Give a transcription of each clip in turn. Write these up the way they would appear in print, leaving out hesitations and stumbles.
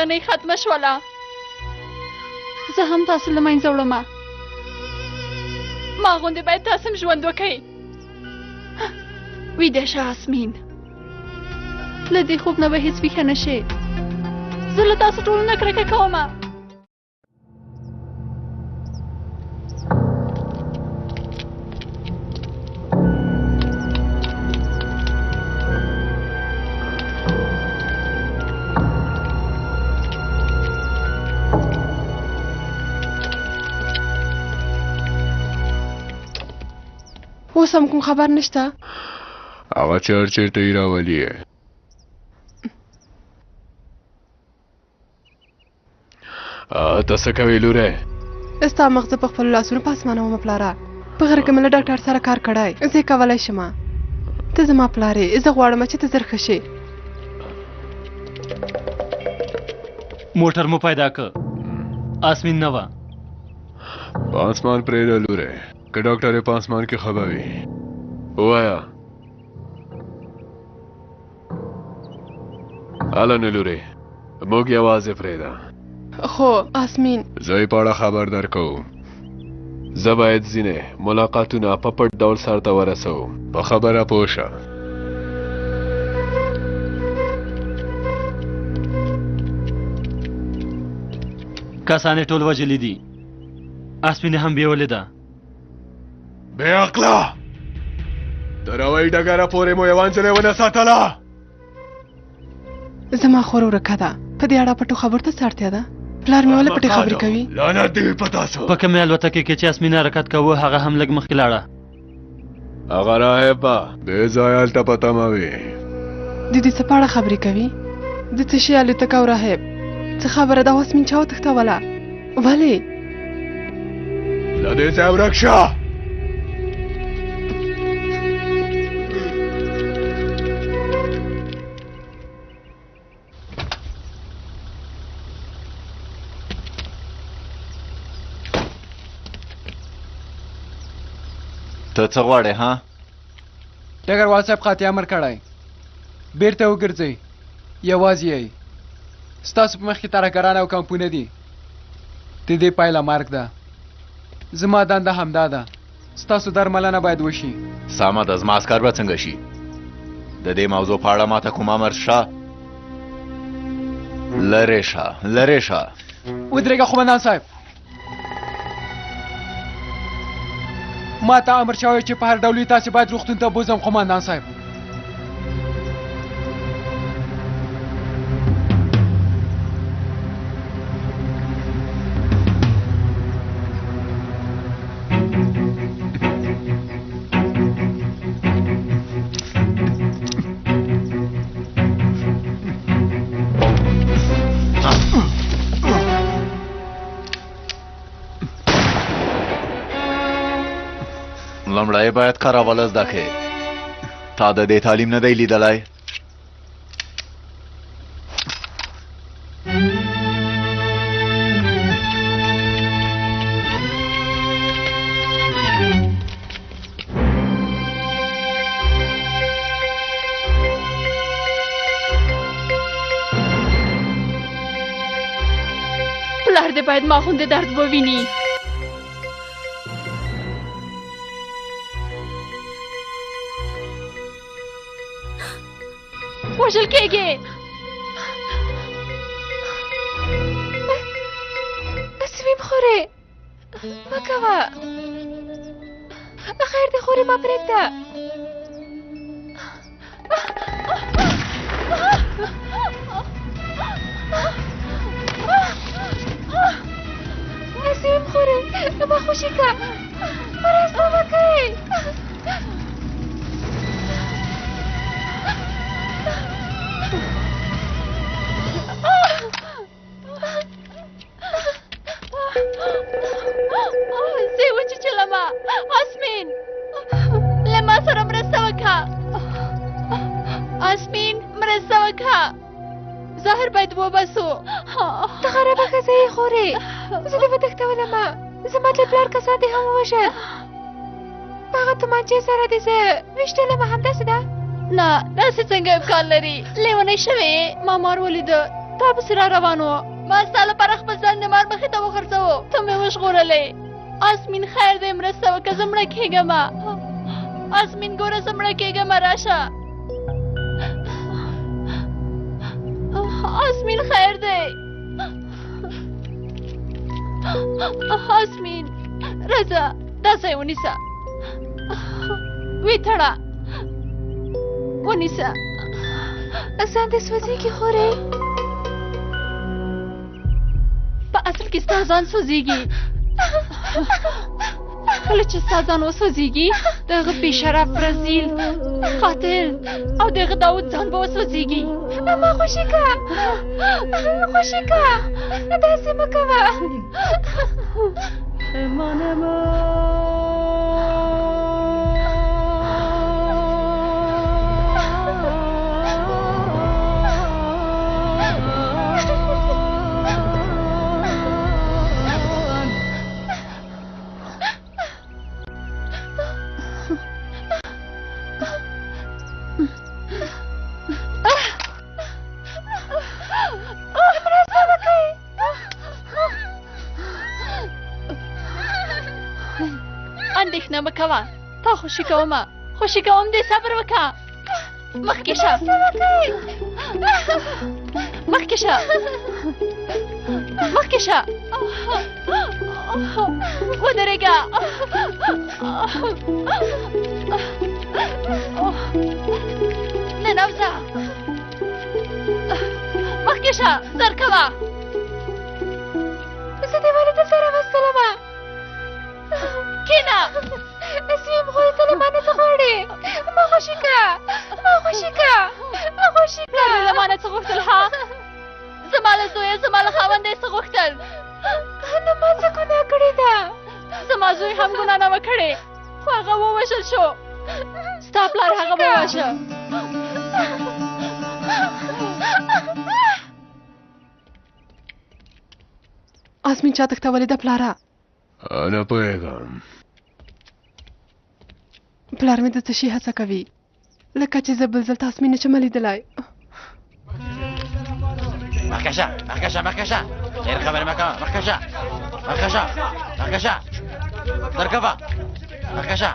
کورنۍ ختمه شوله. زه هم تاسو له منځه وړم. ما غوندې باید تاسو هم ژوند وکئ. ویده شه آسمین، له دې خوب نه به هېڅ ویښه نه شې. زه له تاسو ټولو نه کرکه کومه. اوس هم کوم خبر نشته؟ هغه چېرته یې راولي؟ ته څه کوې لوری؟ ستا مغزه په خپلو لاسونو په اسمانومه پلاره. په غره کې مې له ډاکټر سره کار کړی. زه یې کولی شم. ته زما پلار یې. زه غواړم چې ته زر ښه شې. موټر مو پیدا که آسمین نه وه. په اسمان پرېږده لوری، که ډاکټر یې په اسمان کې خبر وي. ووایه هله نو لورې، موږ یوازې پرېږده. خو آسمین، زه یې په اړه خبر درکوم. زه باید ځینې ملاقاتونه په پټ ډول سرته ورسوم. په خبره پوه شه. کسان یې ټول وژلي دي. آسمین هم بیولې ده. بې عقله! تر هوایي ډګره پورې مو یوه نجلۍ ونه ساتله. زما خور ورکه ده. په دې اړه پټو خبرو ته څه اړتیا ده؟ پلار مې ولې پټې خبرې کوي؟ لعنت دې وي په تاسو. په کومې الوتکې کې چې آسمین حرکت کوه هغه هم لږ مخکې لاړه. هغه راهبه بې ځایه هلته په تمه وي. د دې څه په اړه خبرې کوي؟ د څه شي الوتکه او راهب؟ څه خبره ده؟ آسمین چا وتښتوله؟ ولې؟ له دې ځایه ورک شه. ته څه غواړې ها؟ ډګروال صاحب قاطع امر کړی. بیرته وګرځئ. یوازې یې. ستاسو په مخ کې ترهګران او کمپونه دي. د دې پایله مرګ ده. زما دنده همدا ده. ستاسو درملنه باید وشي. سمه ده، زما عسکر به څنګه شي؟ د دې موضوع په اړه ماته کوم امر شته؟ لرې شه، لرې شه. ودرېږه قومندان صاحب. ما ته امر شوی چې په هر ډول تاسې باید روغتون ته بوزم قومندان صاحب. لومړی باید کارول زده کړې. تا د دې تعلیم نه دی لیدلی؟ پلار دې باید ما غوندې درد وویني. وژل کېږي. آسمین خورې مه کوه. خیر دی خورې ما پرېږده. آسمین خورې ما خوشي که. مرسته وکړئ. زه یې وچیچلم. آسمین له ما سره مرسته وکړه. آسمین مرسته وکړه. زهر باید وباسو. ته خرابه ښځه یې خورې. زه دې وتښتولم. زما د پلار کسان دې هم ووژل. په هغه تومانچې سره دې زه ویشتلم. همداسې ده؟ نه داسې څنګه امکان لري؟ لیونی شوې. ما مار ولیده تا پسې را روان و ما ستا لپاره خپل ځان د مار مخې ته وغورځوو ته مې وژغورلې آسمین خیر دی مرسته وکړه زه مړه کېږمه آسمین ګوره زه مړه کېږمه راشه آسمین خیر دی آسمین راځه دا ځای ونیسه ویې ونیسه ځان دې سوځېږي خورې په اصل کې ستا ځان سوځېږي کله چې ستا ځان وسوځېږي د هغه بېشرف رذیل قاتل او د هغه داود ځان به وسوځېږي ما خوشي که خوشي که داسې مه کوه اندېښنه مه کوه تا خوشي کومه خوشي کوم دې صبر وکړه مخکې شه مخکې شه مخکې شه ودرېږه ننوځه مخکې شه زر کوه زه دې ولې دلته راوستلمه کېنه اسیم خورې ته له ما نه څه غواړې ما خوشي که ما خوشي که ما خوشي که پلار مې له ما نه څه غوښتل ها زما له زویه زما له خاونده یې څه غوښتل نه ما څه ګناه کړې ده زما زوی هم ګناه نه وه کړې خو هغه ووژل شو ستا پلار هغه وواژه آسمین چا تښتولې ده پلاره نه پوهېږم پلار مې د څه شي هڅه کوي لکه چې زه بل ځل ته آسمین نشم لیدلی مخکشه مخکشه مخکشه غیر خبرې مه کوه مخکشه مخکشه مخکشه درکوه مخکشه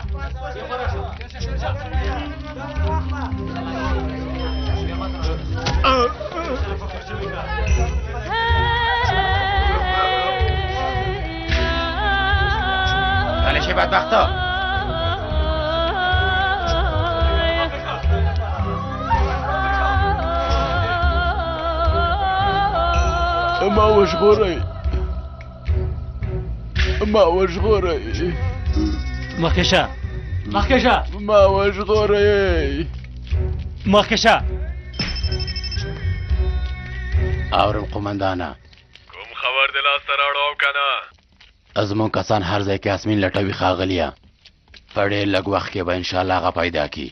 غلی شي بدبختو ما وژغورئ ما وژغورئ مخکې شه مخکې شه ما وژغورئ مخکې شه اورم قومندانه کوم خبر دې لاسته راوړو او که نه زموږ کسان هر ځای کې آسمین لټوي ښاغلیه په ډېر لږ وخت کې به انشاءالله هغه پیدا کړي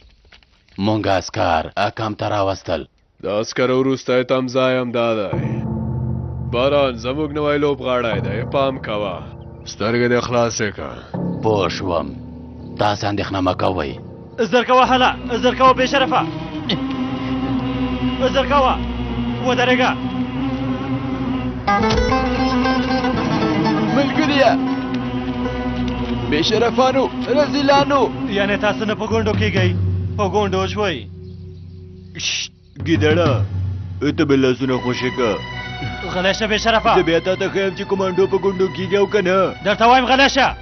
مونږ عسکر اکام ته راوستل د عسکرو وروستی تمځای همدا دی باران زموږ نوی لوبغاړی دی پام کوه سترګې دې خلاصې کړه پوه شوم تاسې اندېښنه مه کوئ زر کوه هله زر کوه بې شرفه زر کوه ودرېږه ملګریه بې شرفانو رذیلانو یعنې تاسو نه په ګونډو کېږئ په ګونډو شوئ ګیدړه ته به لاسونه خوشې که غلی شه بې شرفه زه بیا تا ته ښیم چې کمانډو په ګونډو کېږي او که نه درته وایم غلی شه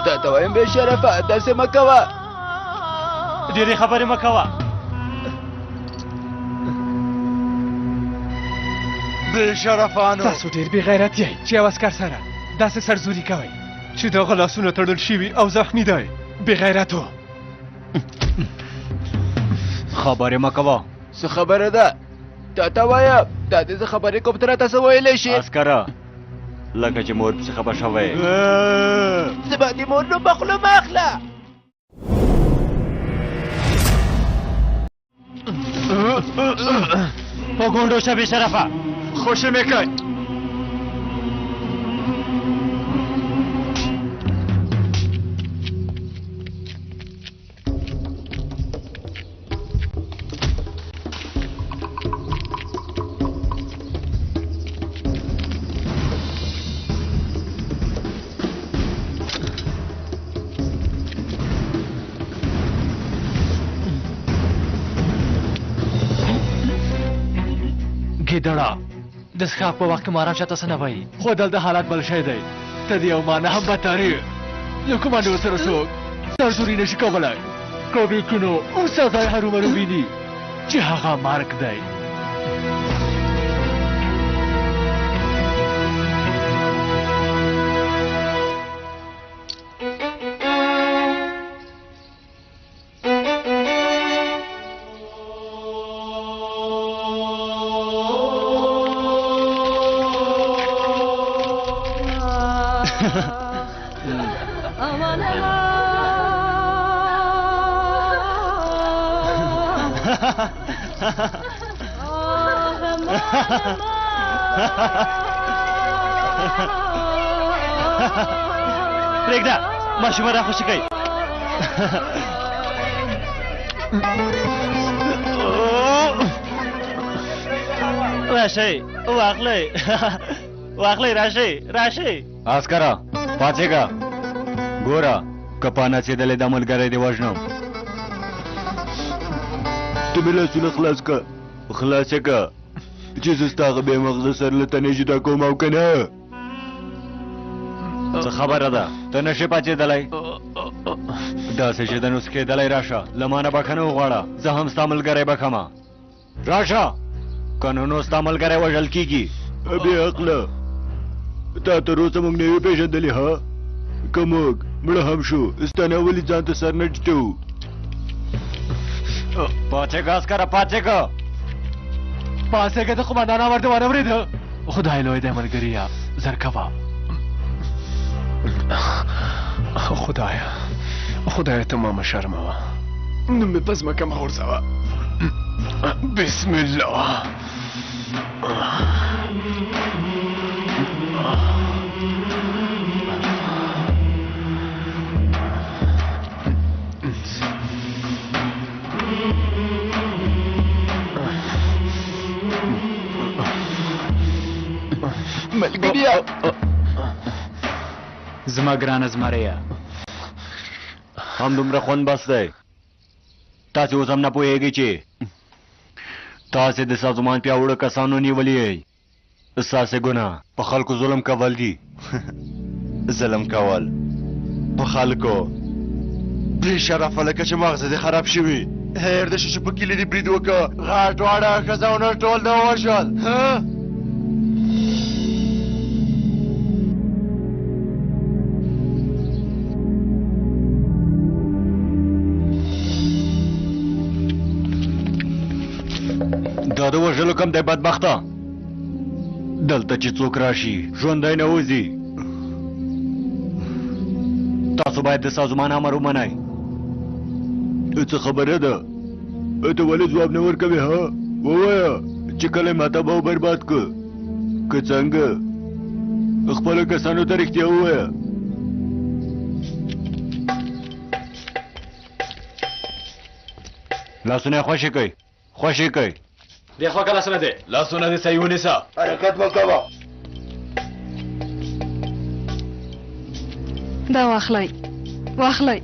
تا ته وایم بې شرفه داسې مه کوه ډېرې خبرې مه کوه بې شرفانو تاسو ډېر بې غیرت یئ چې یو عسکر سره داسې سرزوري کوئ چې دغه لاسونه تړل شوي او زخمي دی بې غیرتو خبرې مه کوه څه خبره ده تا ته وایم دا دې زه خبرې کوم ته راته څه ویلی شي عسکره لکه چې مور پسې خبر شوی زما د مور نوم په خوله مه اخله په ګونډو شه بې شرفه خوشې مې کړ ګیدړه د څښاک په وخت کې ماران چاته څه نه وایي خو دلته حالات بل شی دی ته د یو مانه هم بدترې یو کمانډو سره څوک سرزوري نشي کولی که بېکي نو سزا یې هرومرو ویني چې هغه مرګ دی پرېږده ماشومه را خوشي کوي راشئ واخلئ واخلئ راشئ راشئ عسکره پاڅېږه ګوره که پانڅېدلې دا ملګری دې وژنم ته مې لاسونه خلاص که خلاص یې که چې زه ستا هغه بې مغزه سر له تنې جدا کوم او که نه څه خبره ده ته نشې پاڅېدلی داسې چې د نوس کېدلی راشه له ما نه بښنه وغواړه زه هم ستا ملګری بښمه راشه که نو ستا ملګری وژل کېږي بې عقله تا تر اوسه موږ نه یو پېژندلي ها که موږ مړه هم شو ستا نه ولې ځان ته سر نه ټیټوو پاڅېږه عسکره پاڅېږه پاڅېږه د قمندان امر دې وانه ورېده خدای لوی دی ملګريه زر کوه خدایا ته ما مه شرموه نو مې په ځمکه مه غورځوه بسم الله ملګريه زما ګرانه زمریه هم دومره خوند بس دی تاسې اوس هم نه پوهېږئ چې تاسې د سازمان پیاوړو کسانو نیولي یئ ستاسې ګناه په خلکو ظلم کول دي ظلم کول په خلکو بې شرفه لکه چې مغزه دې خراب شوي هیر د شو چې په کلي دې برید وکړه غټ واړه ښځونه ټول د ووژل دا د وژلو کم دی بدبخته دلته چې څوک راشي ژوندی نه وځي تاسو باید د سازمان امر ومنئ څه خبره ده ته ولې ځواب نه ورکوې ها ووایه چې کله ما تباه او برباد که څنګه خپلو کسانو ته رښتیا ووایه لاسونه یې خوشې کوئ خوشې کوئ دې خوا که لاسونه دی لاسونه دې صحیح ونیسه حرکت مه کوه دا واخلئ واخلئ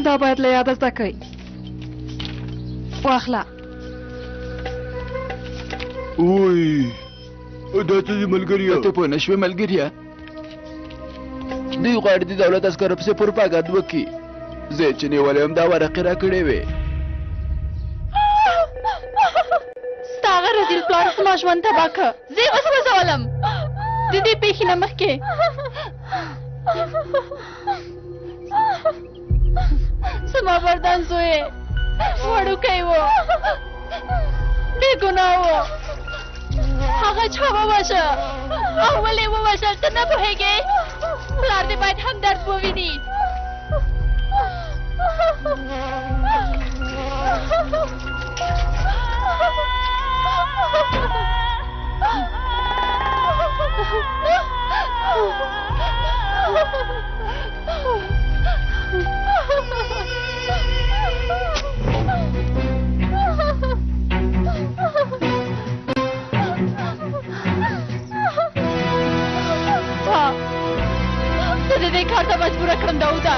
دا باید له یاده زده کړئ واخله اوی دا څه دي ملګريه ته پوه نه شوې ملګريه دوی غواړي د دولت عسکرو پسې پروپاګند وکړي زه چې نیولې یم دا ورقې راکړې وې ستا هغه رزیل پلار زما ژوند تباه کړه زه یې وسوځولم د دې پېښې نه مخکې زما بردان زوی وړوکی و بې ګناه و هغه چا ووژه او ولې ووژل ته نه پوهېږې پلار دې باید همدرد وویني زه د دې کار ته مجبوره کړم داوده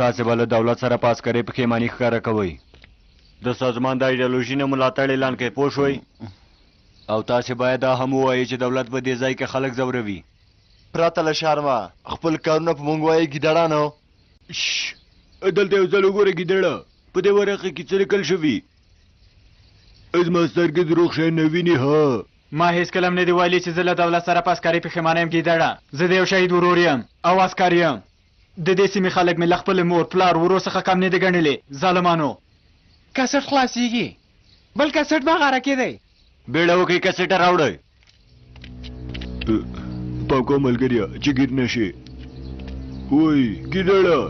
تاسې به له دولت سره پاس کرې پښیماني ښکاره کوئ د سازمان د ایډیالوژي نه ملاتړ اعلان کوي پوه شوئ او تاسې باید دا هم ووایئ چې دولت په دې ځای کې خلک ځوروي پرته له شرمه خپل کارونه په موږ وایي ګیدړانو دلته یو ځل وګوره ګیدړه په دې ورقه کې څه لیکل شوي زما سترګې دروغ شی نه ویني ها ما هیڅکله هم نه دي ویلي چې زه له دولت سره پاسکاري پښیمانه یم ګیدړه زه د یو شهید ورور یم او عسکر یم د دې سیمې خلک مې له خپل مور پلار ورور څخه کم نه دي ګڼلي ظالمانو کسټ خلاصیږي بل کسټ ما غاره کېدی بیړه وکړئ کسټه راوړئ پام کوه ملګريه چې ګیر نه شي وای ګیدړه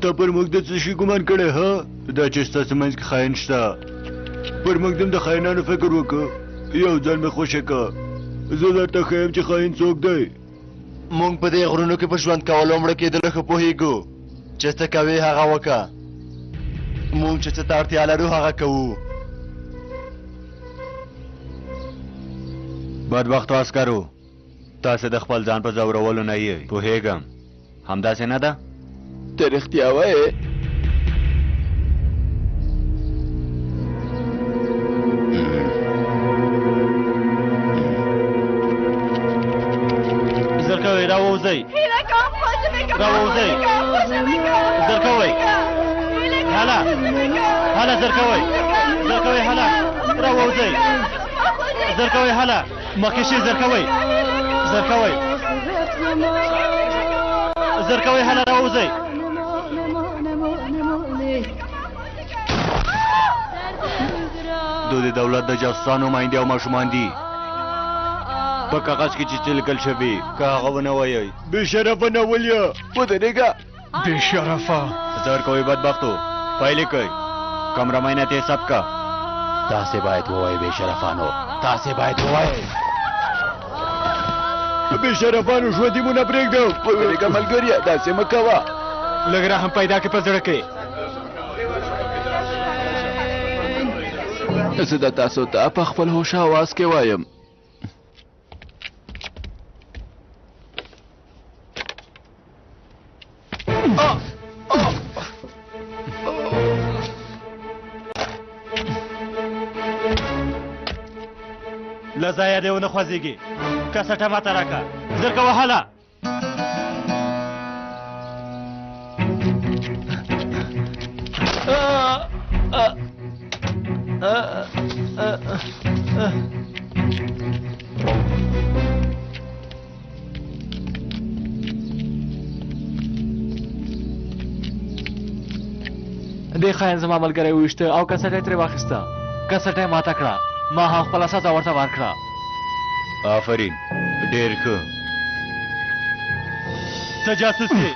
ته پر موږ د څه شي ګمان کړی ها دا چې ستاسو منځ کې خاین شته پر موږ د خاینانو فکر وکړه یو ځل مې خوښه که زه درته ښیم چې خاین څوک دی موږ په دې غرونو کې په ژوند کولو مړه کېدلو ښه پوهېږو چې څه کوې هغه وکړه موږ چې څه ته اړتیا لرو هغه کوو بدبختو عسکرو تاسې د خپل ځان په ځورولو نه یې پوهېږم همداسې نه ده ته رښتیا وایې زر کوئ راووځئ راووځئ زر کوئ هله هله زر کوئ زر کوئ هله راووځئ زر کوئ هله مخکې شئ زر کوئ زر کوئ زر کوئ هله راووځئ دوی د دولت د جاسوسانو میندې او ماشومان دي په کاغذ کې چې څه لیکل شوي که هغه ونه وایئ بې شرفه ناوليه ودرېږه بې شرفه زر کوئ بدبختو پایلې کوئ کمرمینه ته حساب کا تاسې باید ووایئ بې شرفانو تاسې باید ووایئ بې شرفانو ژوندي مو نه پرېږدم ودرېږه ملګریه داسې مه کوه لږ رحم پیدا کړې په زړه کې زه د تاسو ته په خپل هوښ اواز کې وایم له ځایه دې ونه خوځېږي کسټه ماته راکړه زر کوه هله دې خاین زما ملګری وویشته او کسټه یې ترې واخیسته کسټه یې ماته کړه ما هم خپله سزا ورته ورکړه آفرین ډېر ښه ته جاسوس یې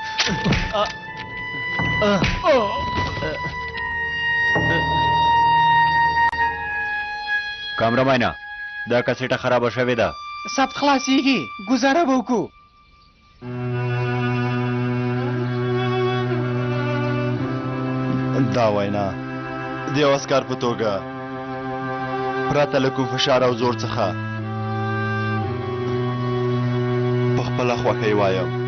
کامرمینه دا کسټه خرابه شوې ده ثبت خلاصیږي ګزاره به وکړو دا وینا د یو عسکر په توګه پرته له کوم فشار او زور څخه په خپله خوښۍ وایم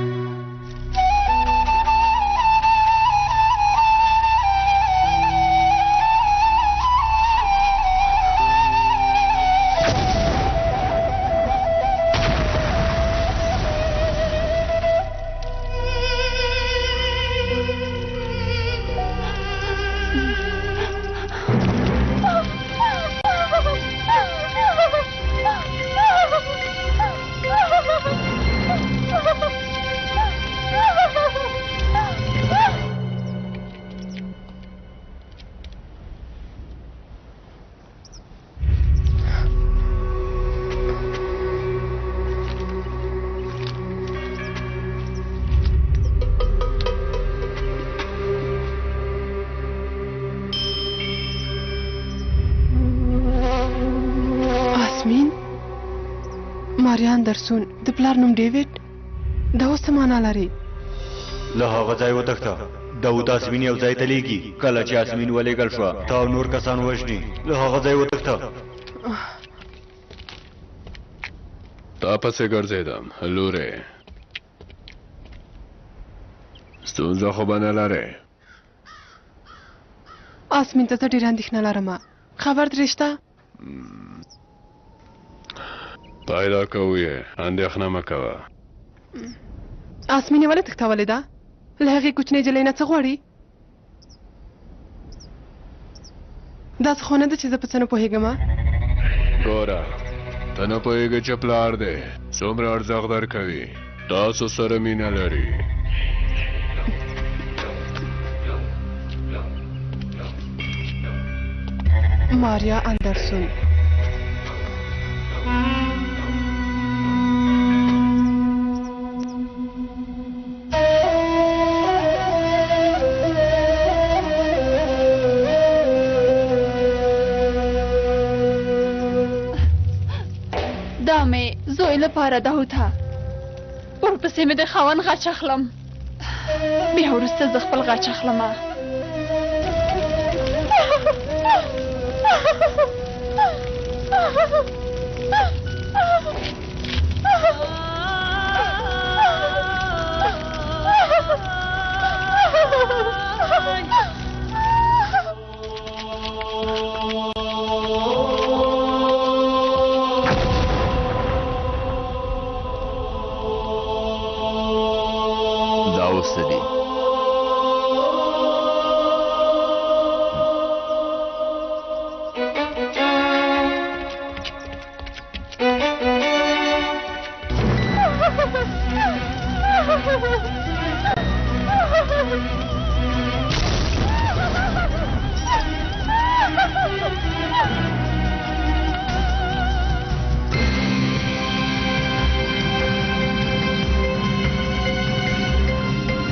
ماریان درسون د پلار نوم ډیوډ دا اوس څه معنا لري له هغه ځای وتښته داوود اسمین یو ځای ته لیږي کله چې اسمین ولېږل شوه تا او نور کسان وژني له هغه ځای وتښته تا پسې ګرځېدم لورې ستونزه خو به نه لرې آسمین ته زه ډېره اندېښنه لرم خبر ترې شته پیدا کوو یې اندېښنه مه کوه آسمین یې ولې تښتولې ده له هغې کوچنۍ جلۍ نه څه غواړي داسې خو نه ده چې زه په څه نه پوهېږم ګوره ته نه پوهېږې چې پلار دی څومره ارزښت درکوي تاسو سره مینه لري ماریا اندرسون دا مې زوی لپاره داوته ورپسې مې د خاوند غچ اخلم بیا وروسته زه خپل غچ اخلم دا اوس څه دي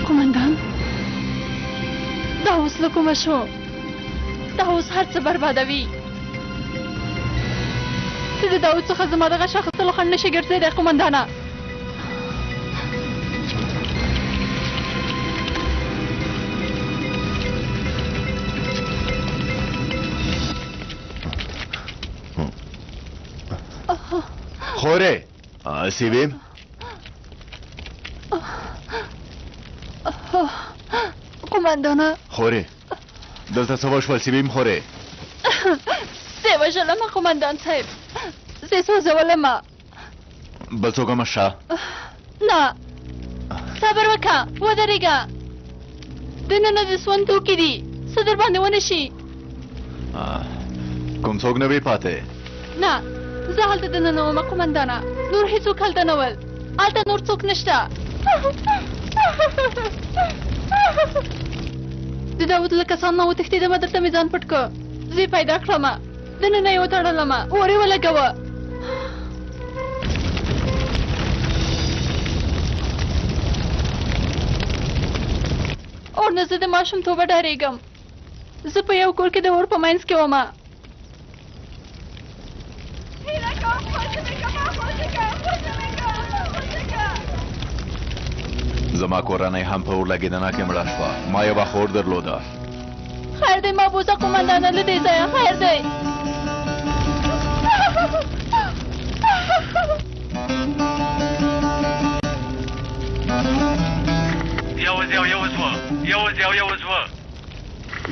قومندان دا اوس له کومه شو دا اوس هر څه بربادوي ته د داود څخه زما د غچ اخیستلو خنډ نشي ګرځېدی قومندانه خورې سیبیم قومندانه خورې دلته څه وشول سیبیم خورې زه یې وژلم قومندان صاحب زه یې سوځولم بل څوک هم شته نه صبر وکړه ودرېږه دننه د سون توکي دي څه در باندې ونه شي کوم څوک نه وي پاتې نه زه هلته دننه وم قومندانه نور هېڅوک هلته نه ول هلته نور څوک نشته د داود له کسان نه وتښتېدمه دلته مې ځان پټ کړ زه یې پیدا کړمه دننه یې وتړلمه اور یې ولګوه اور نه زه د ماشومتوبه ډارېږم زه په یو کور کې د اور په منځ کې ومه زما کورنۍ هم په اورلګېدنه کې مړه شوه ما یوه خور درلوده خیر دی ما بوزه قومندانه له دې ځایه خیر دی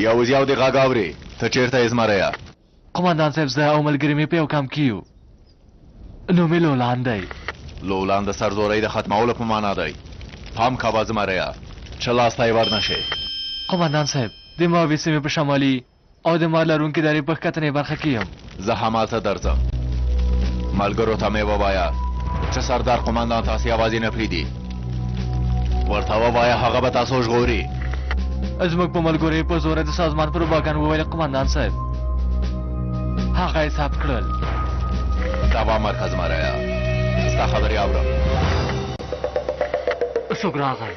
یوازې یو دې غږ اورې ته چېرته یې زمریه قومندان صاحب زه او ملګري مې په یو کام کې یو نوم یې لولان دی لولان د سرزورۍ د ختمولو په معنا دی پام کوه زمریه چې لاسته یې ور نه شي قومندان صاحب د ماوې سیمې په شمالي او د مار لرونکې درې په ښکتنې برخه کې یم زه همالته درځم ملګرو ته مې ووایه چې سردار قومندان تاسې یوازې نه پرېږدي ورته ووایه هغه به تاسو ژغوري زموږ په ملګرو په زوره د سازمان پروپاګان وویل قومندان صاحب هغه یې ثبت کړل دوام ورکړه زمریه ستا خبرې اورم څوک راغی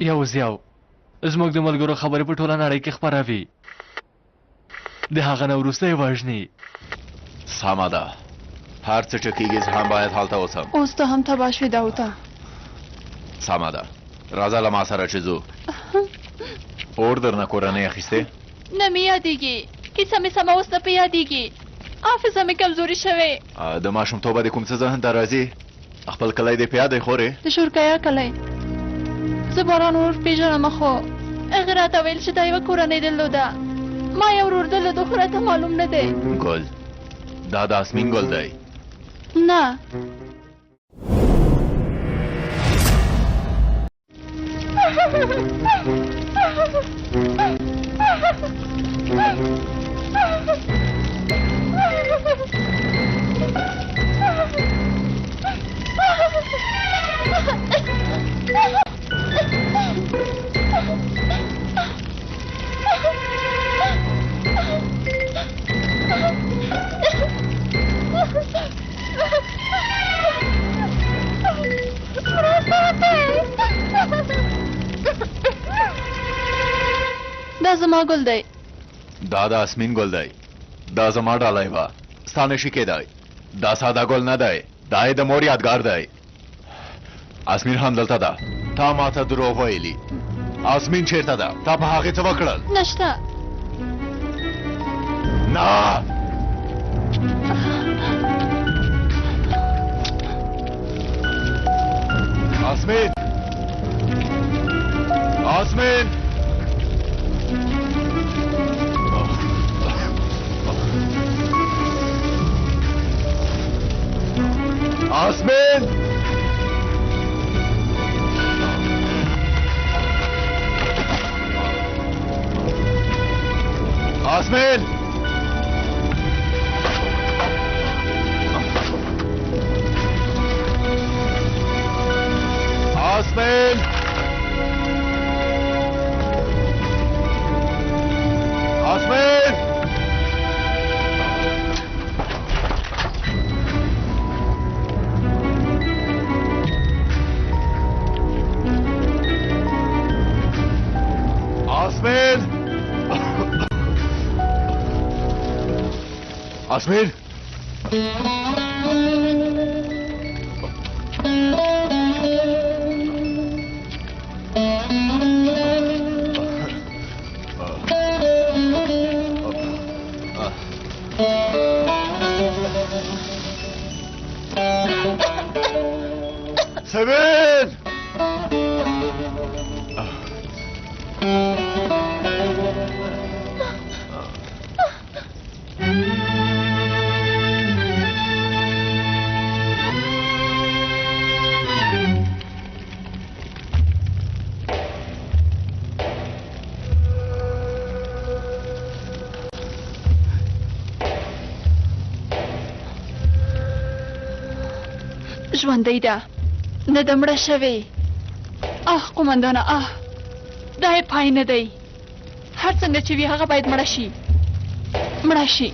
یو زیاو زموږ د ملګرو خبرې په ټوله نړۍ کې خپروي د هغه نه وروسته یې وژني. سمه ده، هر څه چې کېږي زه هم باید هلته اوسم. اوس ته هم تباه شوې داوته. سمه ده، راځه له ما سره چې ځو. اور درنه کورنۍ اخیستې؟ نه مې یادېږي، کیسه مې سمه اوس نه پې یادېږي، حافظه مې کمزوري شوې. د ماشومتوبه دې کوم څه ذهن ته راځي؟ خپل کلی دې په یاد دی خورې؟ د شورکیا کلی. زه باران ورور پېژنم خو هغې راته ویل چې دا یوه کورنۍ درلوده. ما یو ورور درلود خو راته معلوم نه دی. ګل، دا د اسمین ګل دی. نه دا زما ګل دی. دا د اسمین ګل دی. دا زما ډالۍ وه، ستا نشي کېدی. دا ساده ګل نه دی، دا یې د مور یادګار دی. اسمین هم دلته ده. تا ما ته دروغ ویلي. اسمین چیرته ده؟ تا په هغې څه وکړل؟ نشته. نه اسمین، اسمین، اسمین، اسمین، اسمین، اسمین، اسمین، سمین، ژوندۍ ده، نه ده مړه شوې. قومندانه دا یې پای نه دی. هر څنګه چې وي هغه باید مړه شي، مړه شي.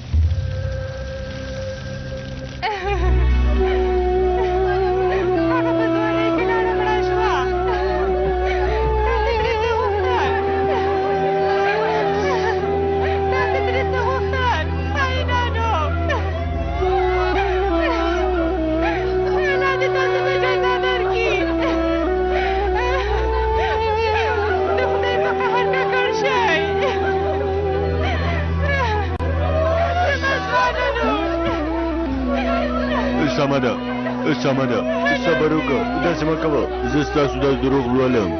سمه ده، صبر وکړه، داسې مه کوه، زه ستاسو دا دروغ لولم.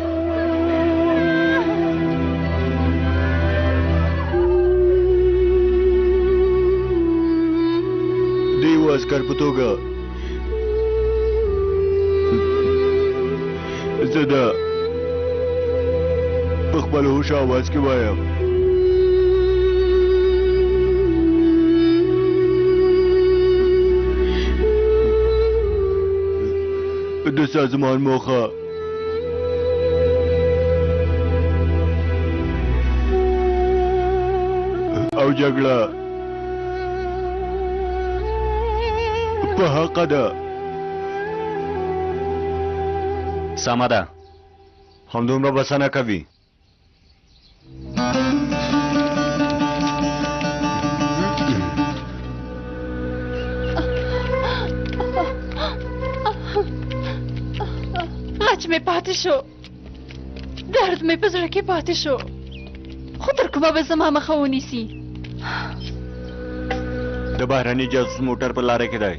د یوه عسکر په توګه زه دا په خپل هوش اواز کې وایم. د سازمان موخه او جګړه په حق ده. سمه ده، همدومره بسنه کوي غچ مې پاتې شو، درد مې په زړه کې پاتې شو، خو تر کومه به زما مخه ونیسي؟ د بهرني جاسوس موټر په لاره کې دی.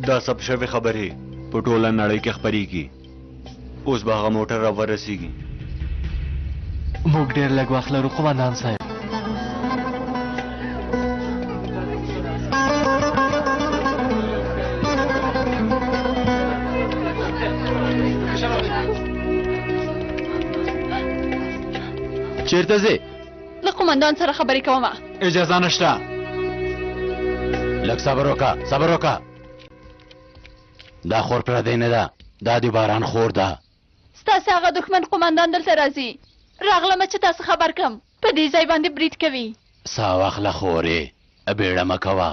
دا سب شوې خبرې په ټوله نړۍ کې خپرېږي. اوس به هغه موټر را ورسېږي. موږ ډېر لږ وخت لرو قومندان صاحب. چیرته ځې؟ له قومندان سره خبرې کومه. اجازه نشته. لږ صبر وکړه، صبر وکړه. دا خور پردی نه ده، دا د باران خور ده. ستاسې هغه دښمن قومندان دلته راځي. راغلمه چې تاسو خبر کم. په دې ځای باندې برید کوي. سا واخله خورې، بیړه مه کوه.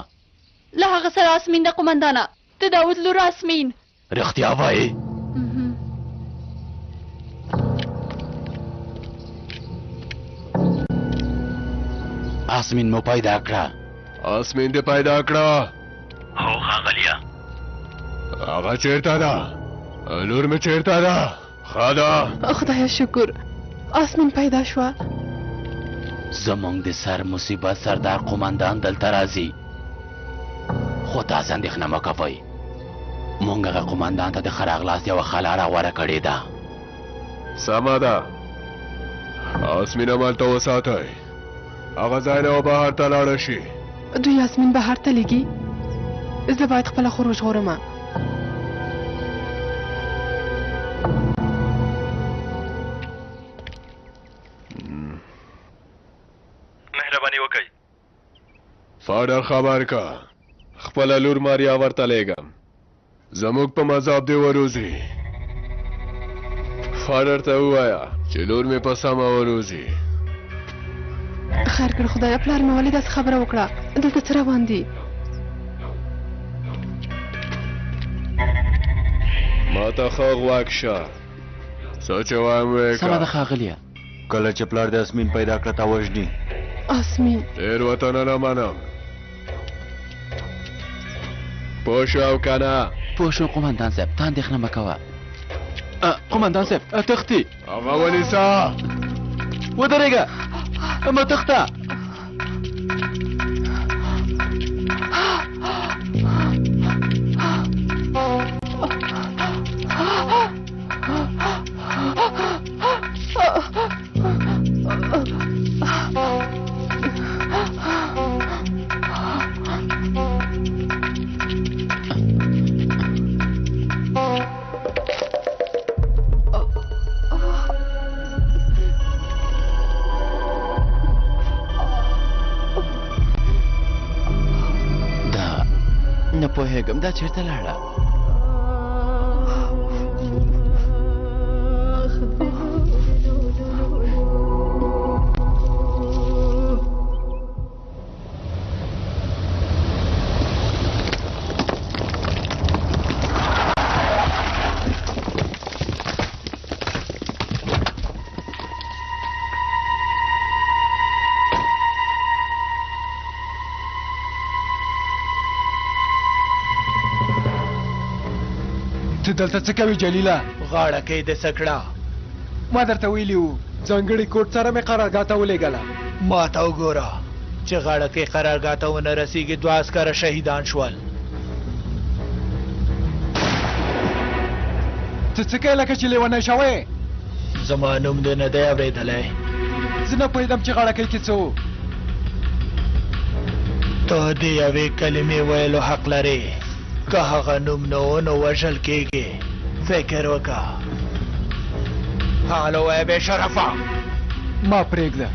له هغه سره اسمین ده قومندانه، د داود لور اسمین. رښتیا وایې؟ اسمین مو پیدا کړه؟ اسمین دې پیدا کړه؟ هو ښاغلیه. هغه چیرته ده؟ لور مې چیرته ده؟ ښه ده. خدایه شکر اسمین پیدا شوه. زمونږ د سر مصیبت سردار قومندان دلته راځي، خو تاسې اندېښنه مه کوئ. مونږ هغه قومندان ته د ښه راغلاست یوه خلا راغوره کړې ده. سمه ده، اسمین همالته وساتئ. هغه ځای نه بهر ته لاړه شي. دوی یاسمین بهر ته لیږي؟ زه باید خپله خور وژغورم. مهرباني وکړئ. فاډر خبر کا، خپله لور ماریا ورته لیږم. زموږ په مذهب دې وروزي. فاډر ته ووایه چې لور مې په سمه وروزي. خیر کړ خدایه، پلار مې ولې داسې خبره وکړه؟ دلته څه روان دي؟ ما ته ښه غوږ شه، څه چې وایم ویې سمه ده کړه. ښاغلیه. کله چې پلار د اسمین پیدا کړه تا وژني. اسمین تېروتنه نه منم. پوه شو او که نه؟ پوه شو قومندان صاحب، ته اندېښنه مه کوه. قومندان صاحب تښتي. هغه ونیسه. ودرېږه، مه تښته. نه پوهېږم دا چېرته لاړه. ته دلته څه کوې جلیله؟ غاړه کې د سکړه. ما درته ویلي وو ځانګړي کوټ سره مې قرارګاه ته ولېږله. ما ته وګوره چې غاړه کې قرارګاه ته ونه رسېږي، 2 عسکره شهیدان شول. ته څه کوې لکه چې لیونی شوی؟ زما نوم دې نه دی اورېدلی. زه نه پوهېدم چې غاړه کې کې څه و. ته د یوې کلمې ویلو حق لرې. که هغه نوم نه و نو وژل کېږي. فکر وکړه. حال وایه بې شرفه. ما پرېږده.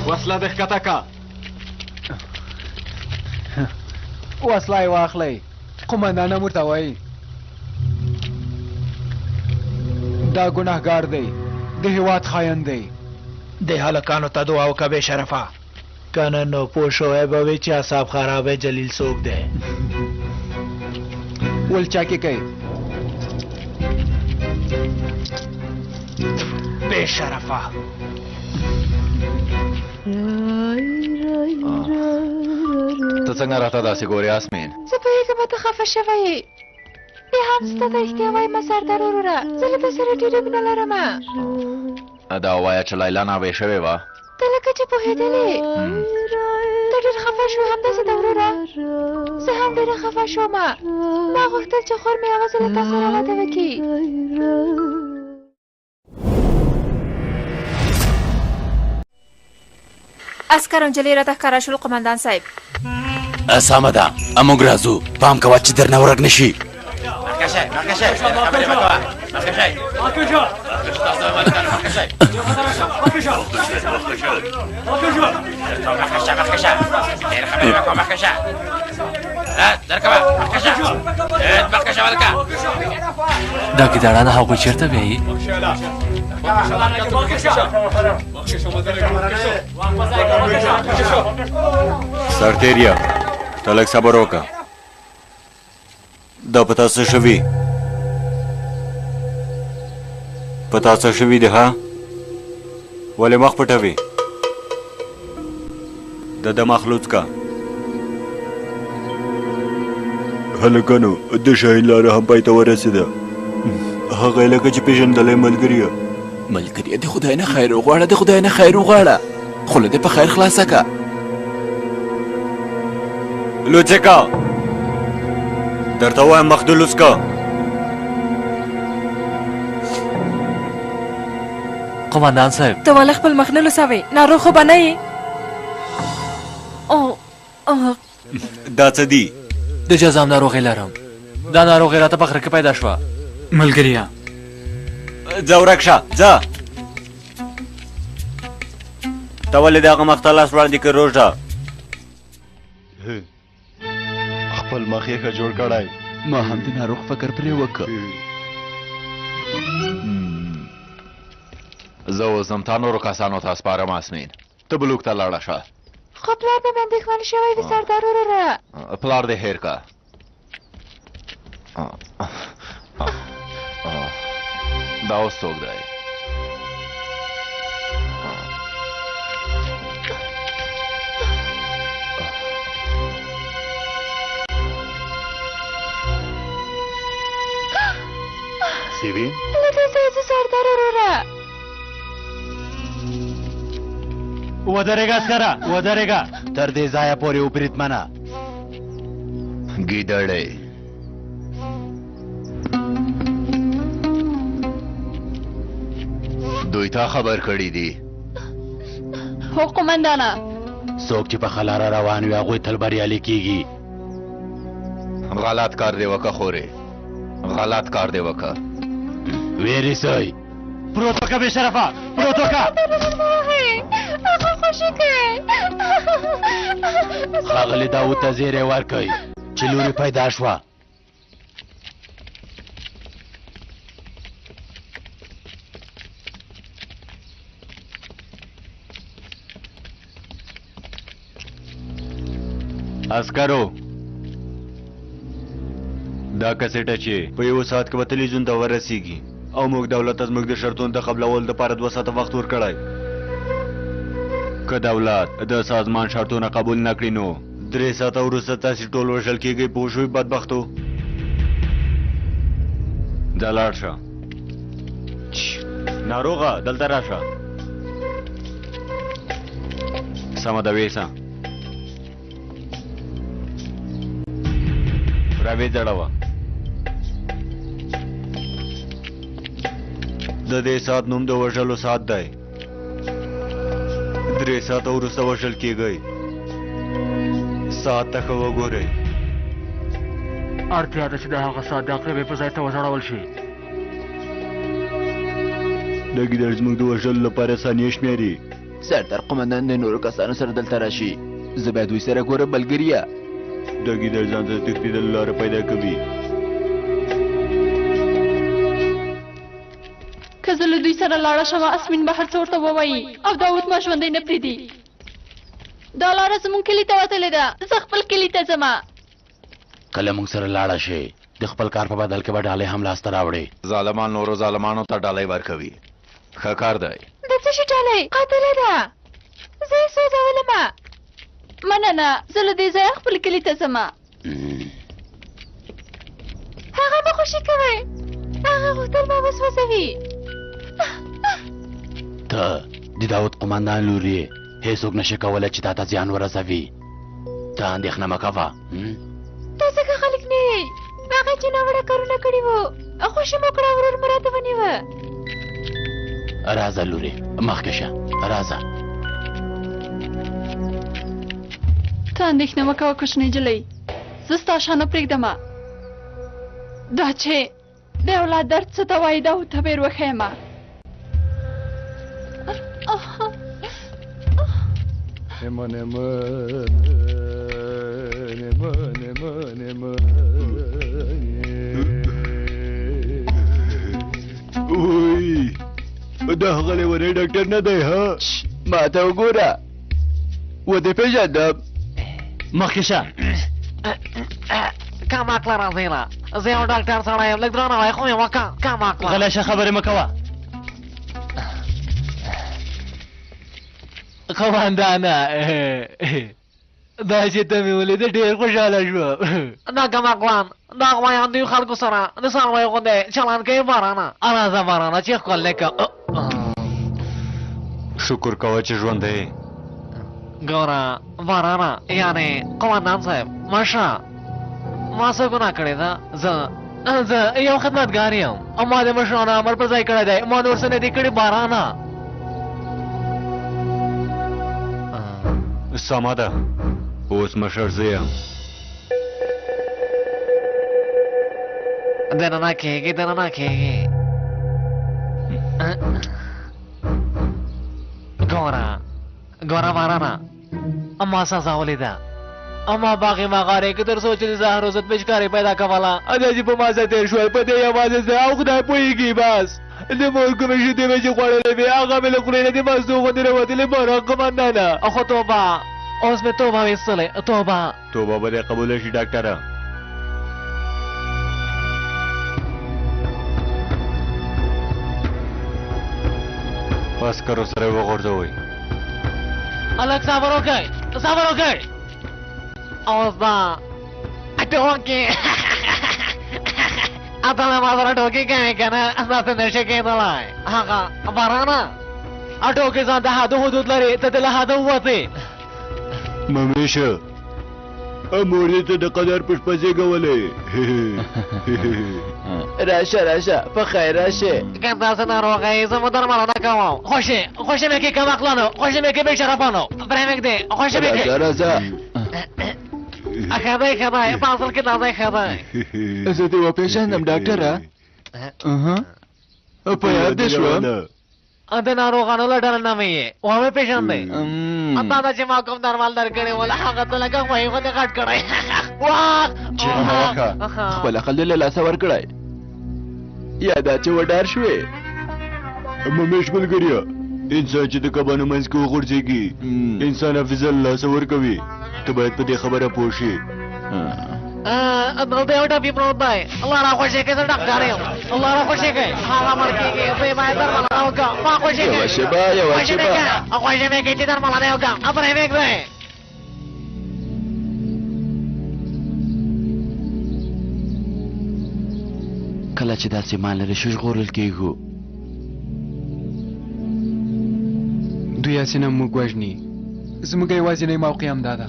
وسله دې ښکته که. وسله یې واخلئ. قومندان هم ورته وایي. دا ګناهګار دی، د هېواد خاین دی. د هلکانو ته دعا وکړه بې شرفه. کنه نو پوه شوی به وي چې اعصاب خرابی جلیل څوک دی. ول چا کې کوي؟ بے شرفه ته څنګه راته داسې ګورې آسمین؟ زه پوهېږم ته خفه شوی یې بیا هم ستا د احتیا وایم سردار وروره زه له تا سره ډېره مینه لرم دا ووایه چې لیلا ناوې شوې وه. ته لکه چې پوهېدلې ته ډېر خفه شوې همداسې ده وروره زه هم ډېره خفه شوم ما غوښتل چې خور مې یوازې له تا سره واده وکړي عسکر نجلۍ راته ښکاره شول قمندان صاحب سمه ده موږ راځو پام کوه چې درنه ورک نشي دا ګیدړانه هغوی چېرته بیایي سرتیریا ته لږ صبر وکړه دا په تا څه شوي په تا څه شوي دي ها ولې مخ پټوي د مخلوط کا هلکانو د شاهین لاره هم پای ته ورسېده هغه لکه چې پېژندلی ملګریه ملګریه د خدای نه خیر وغواړه د خدای نه خیر وغواړه خوله دې په خیر خلاصه که لوڅکا درته وایم مخ دې لوڅ که قمندان صاحب ته ولې خپل مخ نه لوڅوې ناروغ خو به نه یې دا څه دي د جزام ناروغي لرم دا ناروغي راته په غره کې پیدا شوه ملګریا ځه ورک شه ځه ته ولې د هغه مخ ته لاس وړاندې کړ روژه خپل مخ یې ښه جوړ کړی ما هم د ناروغ فکر پرې وکړ زه اوس ځم تا نورو کسانو ته سپارم آسمین ته بلوک ته لاړه شه خو پلار مې اندېښمن شوی وي سردار وروره پلار دې هېر که دا اوس څوک دی سیوین لکه سردار وروره ودرېږه عسکره ودرېږه تر دې ځایه پورې وبریدمنه ګیدړې دوی تا خبر کړی دي هو قمندانه څوک چې په خلاره روان وي هغوی تل بریالي کیږي غلط کار دی وکه خورې غلط کار دی وکه ویری سوی پروت وکه بې شرفه پروت وکه هغه خوشي کوي ښاغلي داود ته زیری ورکئ چې لورې پیدا شوه عسکرو دا کسیټه چې په یو ساعت کې به تلویزیون ته ورسیږي او موږ دولت ته زموږ د شرطونو د قبلولو دپاره 2 ساعته وخت ورکړی که دولت د سازمان شرطونه قبول نه کړي نو 3 ساعته وروسته تاسې ټول وژل کېږئ پوه شوئ بدبختو دا لاړ شه ناروغه دلته راشه سمه ده ویسه راوې ځړوه د دې ساعت نوم د وژلو ساعت دی 3 ساعته وروسته وژل کېږئ ساعت ته ښه وګورئ اړتیا ده چې د هغه ساعت د عقربې په ځای ته وځړول شي د ګیدړ زموږ د وژلو لپاره ثانیې شمېري سردار قمندان د نورو کسانو سره دلته راشي زه باید دوی سره ګورم ملګریه د ګیدړ ځان ته تښتېدلو لاره پیدا کوي که زه له دوی سره لاړه شم اسمین به هر څه ورته ووایي او داود ما ژوندی نه پرېږدي دا لاره زموږ کلي ته وتلې ده زه خپل کلي ته ځمه کله موږ سره لاړه شي د خپل کار په بدل کې به ډالۍ هم لاسته راوړې ظالمان نورو ظالمانو ته ډالۍ ورکوي ښه کار دی. د څه شي ډالۍ قاتله ده، زه یې سوځولمه. مننه، زه له دې ځایه خپل کلي ته ځمه. هغه مه خوشي کوئ، هغه غوښتل ما وسوځوي. ته د داود قمندان لور یې، هېڅوک نشي کولی چې تا ته زیان ورسوي. ته اندېښنه مه کوه. ته ځکه خلک نه یې، هغه چې ناوړه کارونه کړي وو، خوشي مو کړه، ورور مو راته ونیوه. راځه لورې، مخکې شه، راځه. ته اندېښنه مه کوه کوچنۍ نجلۍ، زه ستا شا نه پرېږدمه. دا چې د اولاد درد څه ته وایي دا ورته بېر وښیمه. اوی دا هغه لیونی ډاکټر نه دی ها؟ ما ته وګوره، ودې پېژندم. مخکې شه. کم عقله راځئله، زه یو ډاکټر سړی یم، لږ درناوی خو مې وکړه. کم عقله غلی شه، خبرې مه کوه. قمندانه، دا چې ته مې ولیده ډېر خوشحاله شوم. دا کم عقلان دا غوایان دوی خلکو سره د څارویو غوندې چلان کوي. بارانه راځه بارانه چې ښکل دې که. شکر کوه چې ژوندی یې. ګوره بارانه، یعنې قمندان صاحب، ماشه ما څه ګناه کړې ده؟ زه یو خدمتګار یم، ما د مشرانو امر پر ځای کړی دی، ما نور څه نه دي کړي. بارانه سمه ده، اوس مشر زه یم. دننه کېږي، دننه کېږي. ګوره بارانه، ما سزا ولیده، اما باقي مغارې که تر څو چې د زهر وزت پېچکاري پیدا کوله، دا چې په ما څه تېر شول، په دې یوازې زه او خدای پوهېږي. بس د مور کومې شیدې مې چې خوړلې وې، هغه مې له خولې نه د مستو غوندې راوتلې. باران قمندانه، خو توبه، اوس مې توبه ویستلې. توبه توبه به دې قبوله شي ډاکټره. عسکرو سره یې وغورځوئ. هلک صبر وکړئ، صبر وکړئ. اوس دا ټوکې اته له ما سره ټوکې کوې که نه، داسې نشي کېدلی. هغه بارانه ټوکې ځان د حد حدود لري، ته د له حده ووتې. ممیشه مور دې ته د قدر پشپزې کولې. راشه راشه په خیر راشه. که داسې ناروغه یې زه مو درملنه کوم. خوشې مې کې کم عقلانو، خوشې مې کې بې شرفانو. پرېږدې، خوشې مې کې. راځه ښه دی، ښه دی، په اصل کې دا دی ښه دی. زه دې وپېژندم ډاکټره. په یاد دې شوم. د ناروغانو له ډله نه مې یې ومې پېژندې. دا ده چې ما کوم درمل درکړی ول، هغه ته لکه غوایي غوندې غټ کړی. چیغه مه وکړه، خپل عقل دې له لاسه ورکړی. یا دا چې وډار شوې. ممیش ملګريه، انسان چې د کبانو منځ کې وغورځېږي، انسان حافظه له لاسه ورکوي. ته باید په دې خبره پوه شې. دلته یو ټپي پروت دی. الله راخوشې کړي، زه ډاکټر یم. الله راخوشې کړي، هغه مړ کېږي، زه یې باید درملنه وکړم. ما خوشې کړي، یوه شېبه یوه شېبه خوشې مې کړي چې درملنه یې وکړم. پرېږدئ. کله چې داسې مال لري شو ژغورل کېږو. دوی هسې نه موږ وژني. زموږ یوازینی موقع همدا ده.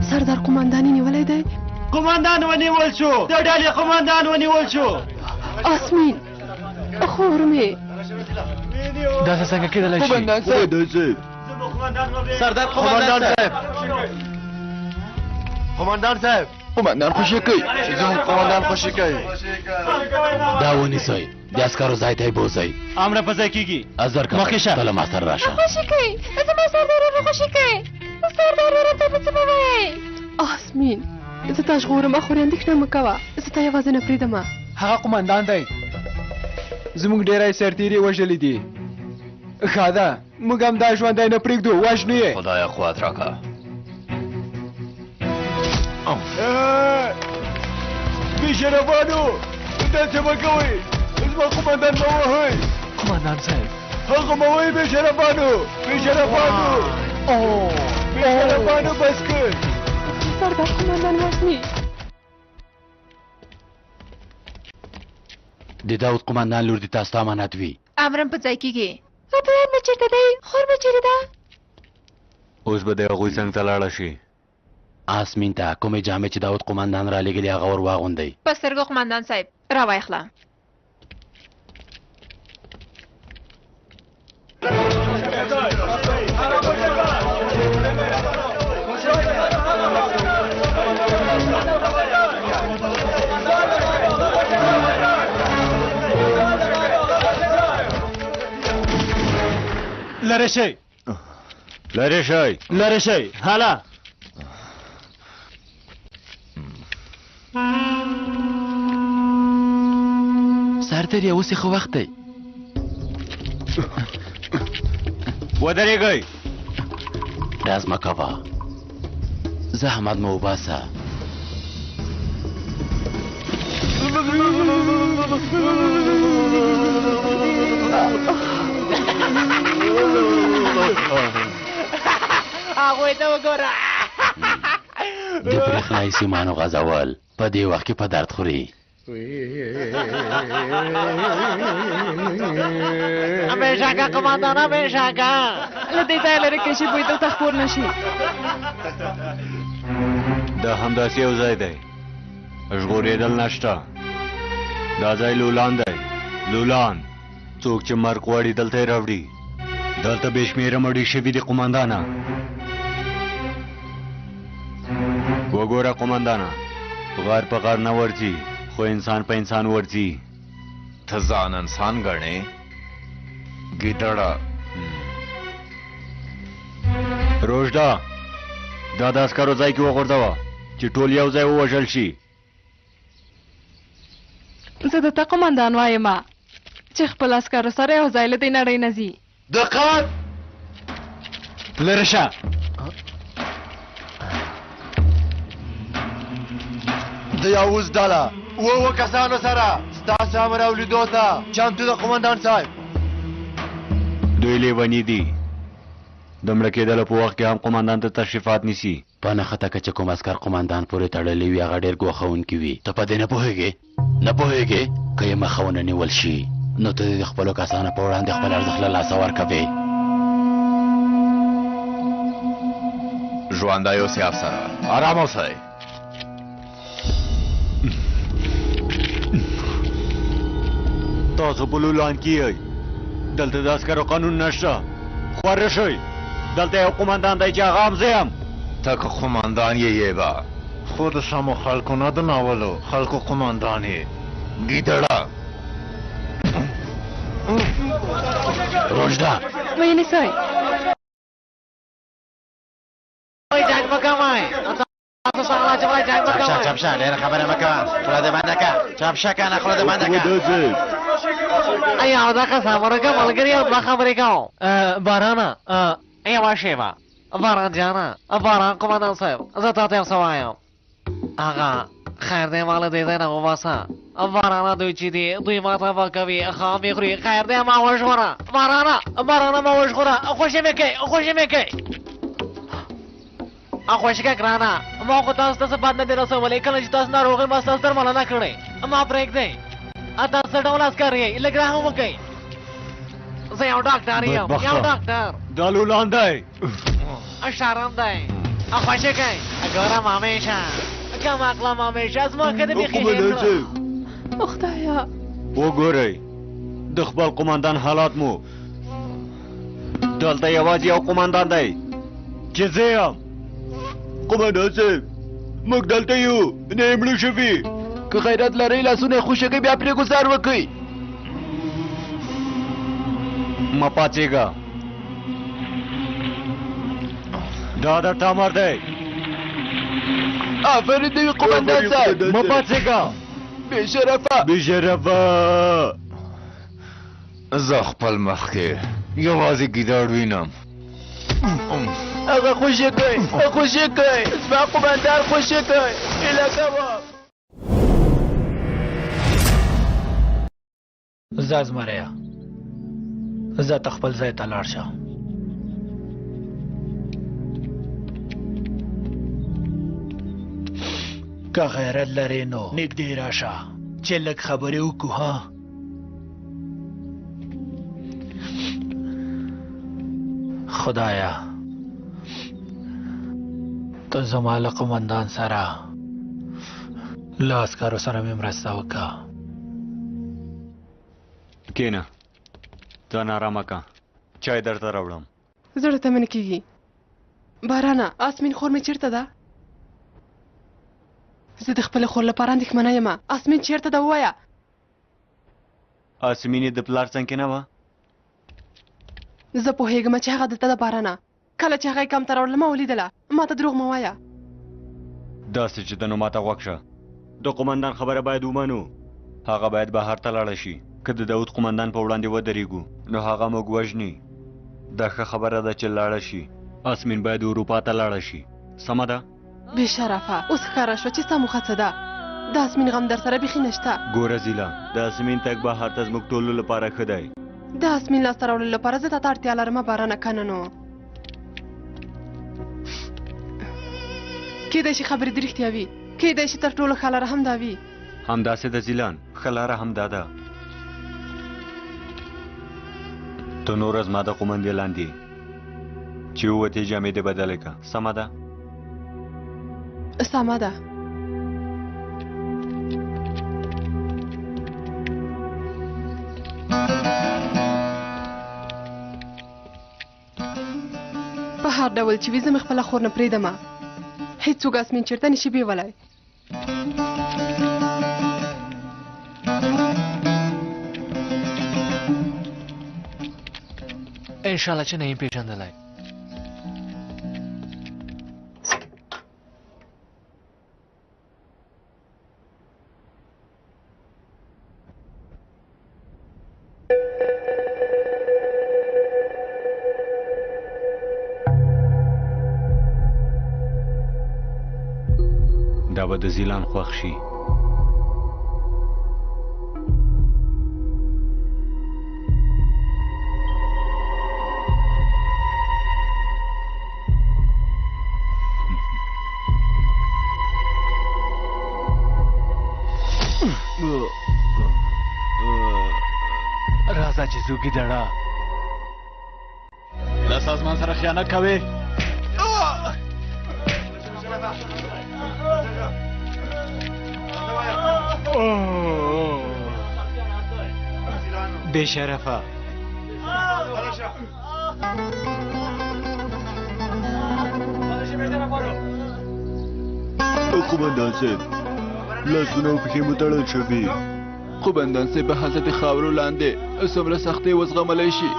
سردار قمنداني نیولی دی؟ قمندان ونیول شو، د ډلې قمندان ونیول شو. آسمین خور مې داسې څنګه کېدلی شي؟ قمندان صاحب، سردار قمندان صاحب، قمندان صاحب، قمندان خوشي کوي. زموږ قمندان خوشي کوي. دا ونیسئ، د عسکرو ځای ته یې بوځئ. امره په ځای کېږي. ازر که مخکې شه. ته له ما سره راشه. خوشي کوي، زما سردار ورور خوشي کوي. سردار ورور ته به څه مه وایئ. آسمین زه تا ژغورم، خورې اندېښنه مه کوه، زه تا یوازې نه پرېږدمه. هغه قمندان دی، زموږ ډېری سرتېري وژلي دي. ښه ده، موږ هم دا ژوندی نه پرېږدو، وژنو یې. خدایه قوت راکړه. بشرفانو دلته مه کوئ زما قومندان مه وهئ قومندان صاحب هغه مه وهئ بشرفانو بشرفانو بس کړ سردار قومندان وژني د داود قومندان لور دي تاسو ته امانت وي امرم په ځای کېږي غبران مې چېرته دی خور مې چېرې ده اوس به د هغوی څنګ ته لاړه شي آسمین ته کومې جامې چې داود قومندان را لېږلي هغه ور واغوندئ په سترګو قومندان صاحب راوایخله لرې شئ لرې شئ هله سردار اوس یې ښه وخت دی ودرېږئ ډاز مه کوه زحمت مه وباسه هغوی ته وګوره د برېښنایي سیمانو غځول په دې وخت کې په درد خوري همیشهکه قومندان همیشهکه له دې ځایه لرې کړئ چې بوی دلته خپور نه شي دا همداسې یو ځای دی ژغورېدل نشته دا ځای لولان دی لولان څوک چې مرګ غواړي دلته یې راوړي دلته بې شمېره مړي شوي دي قومندانه وګوره قومندانه غار په غار نه ورځي خو انسان په انسان ورځي ته ځان انسان ګڼې ګیدړه روژده دا د عسکرو ځای کې وغورځوه چې ټول یو ځای ووژل شي زه د ته قومندان وایم چې خپل عسکرو سره یو ځای له دې نړۍ نه ځي دقت لرې شه د یاوز ډله اووه کسانو سره ستاسو امر او لیدو ته چمتو د قومندان صاحب دوی لیوني دي د مړه کېدلو په وخت کې هم قومندان ته تشریفات نیسي په نښته که چې کوم عسکر قومندان پورې تړلی وي هغه ډېر ګوښونکي وي ته په دې نه پوهېږې که یې مخه ونه نیول شي نو ته د خپلو کسانو په وړاندې خپل ارزښت له لاسه ورکوې ژوندی اوسئ افسره ارام اوسئ تاسو په لولان کې یئ دلته د عسکرو قانون نشته خواره شئ دلته یو قومندان دی چې هغه هم زه یم ته که قومندان یې به خو د سمو خلکو نه د ناولو خلکو قومندان یې ګیدړه روژده ویې نیسئ جنګ مه کوئ تاسو سره چې وایي جنګ مه کوئ چپ شه ډېره خبره مه کوه خوله دې بنده که چپ شه کنه خوله دې بنده که یو دقیقه صبر وکړه ملګري یو دوه خبرې کوم بارانه یوه شېبه باران جانه باران قومندان صاحب زه تا ته یو څه وایم هغه خیر دی ما له دې ځای نه وباسه بارانه دوی چې دي دوی ما ته به کوي خام یې خوري خیر دی ما وژغوره بارانه ما وژغوره خوشي مې کوي خوشي که ګرانه ما خو تاسو ته څه بد نه دي رسولی کله چې تاسو ناروغ ما ستاسو درملنه کړې ما پرېږدئ تاسو څه ډول عسکر یې لږ رحم وکئ زه یو ډاکټر یم یو ډاکټر دا لولان دی شرم دی خوشي کوي ګورم همیشه کم عقلم همیشه زما ښه د بیخي هېڅ او خدایه وګورئ د خپل قومندان حالات مو دلته یوازې یو قومندان دی چې زه یم قومندان صاحب موږ دلته یو نه یې مړه شوي که غیرت لرئ لاسونه یې خوشې کوي بیا پرې ګزار وکئ مه پاڅېږه دا درته امر دی آفرین دی قومندان صاحب مه پاڅېږه بې شرفه زه خپل مخ کې یوازې ګیدړ وینم هغه هغه خوشي کوي زما قومندان خوشي کوي هیله کوم زه زمریا زه ته خپل ځای ته لاړ شه که غیرت لرې نو نږدې راشه چې لږ خبرې وکړو ها خدایا ته زما له قومندان سره له عسکرو سره مې مرسته وکړه کېنه ځان ارامه که چای درته راوړم زړه ته مې نه کېږي بارانه آسمین خور مې چېرته ده زه د خپلې خور لپاره اندېښمنه یم آسمین چېرته ده ووایه آسمین یې د پلار څنګ کې نه وه زه پوهېږم چې هغه دلته ده بارانه کله چې هغه یې کمپ ته راوړله ما ولیدله ما ته دروغ مه وایه داسې چې ته نو ماته غوږ شه د قومندان خبره باید ومنو هغه باید بهر ته لاړه شي که د داود قومندان په وړاندې ودرېږو نو هغه موږ وژني دا ښه خبره ده چې لاړه شي آسمین باید اروپا ته لاړه شي سمه ده بې شرفه اوس ښکاره شوه چې ستا موخه څه ده د آسمین غم در سره بیخي نشته ګوره زیله د آسمین تګ بهر ته زموږ ټولو لپاره ښه دی د آسمین لاسته راوړلو لپاره زه تا ته اړتیا لرمه بارانه که نه نو کیدای شي خبرې دې رښتیا وي کیدای شي تر ټولو ښه لاره هم دا وي همداسې د زیلان ښه لاره هم دا ده ته نوره زما د قومندې لاندې چې ووتې جامې دې بدلې که سمه ده سمه ده په هر ډول چې وي زه مې خپله خور نه پرېږدمه هېڅوک آسمین چېرته نشي بیولی انشالله چې نه یې پېژندلی دا به د زیلان خوښ شي راځه چې زوګي دړه له سازمان سره خیانت کوې بې شرفه قومندان صاحب لاسونه او پښې مو تړل شوي قومندان صاحب به هلته د خاورو لاندې څومره سختۍ وزغملی شي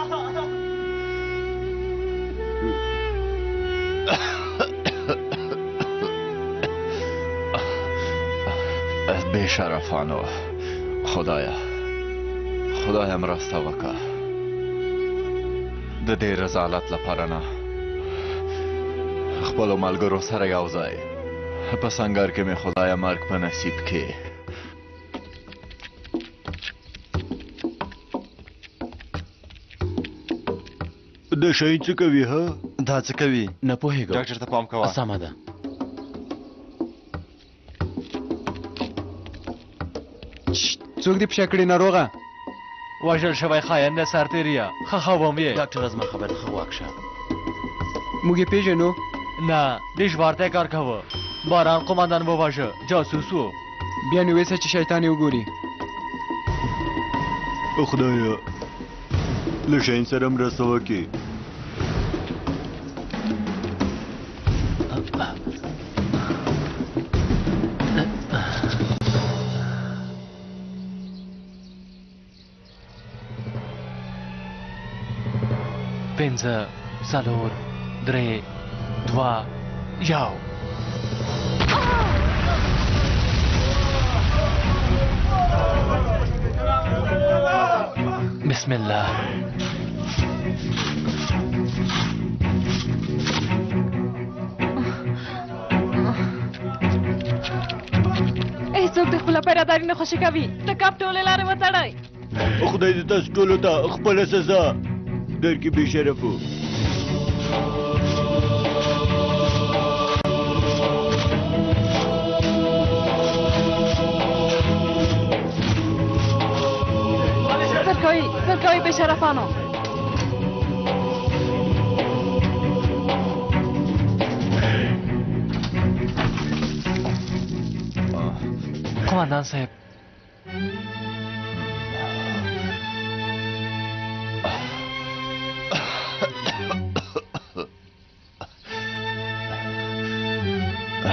بې شرفانو خدایا مرسته وکړه د دې رضالت لپاره نه خپلو ملګرو سره یو ځای په سنګر کې مې خدایا مرګ په نصیب کې د شاهین څه کوي ها دا څه کوي نه پوهېږم ډاکټر ته پام کوه سمه ده څوک دې پښه کړې ناروغه وژل شوی خاینده سرتیریه ښه وم یې ډاکټر زما خبره ښه واکشه موږ یې پېژنو نه دې ژبارتی کار کوه باران قومندان وواژه جاسوس و بیا نو ویسه چې شیطان یې وګوري خدایا له شاهین سره مرسته وکړي پنځه څلور درې دوه یو بسم الله خپله پیراداري نه خوشي کوي د کب ټولې لارې وتړئ خدای دې تاسو ټولو ته خپله سزا درکړي بې شرفو زرکوی بې شرفانو قماندان صاحب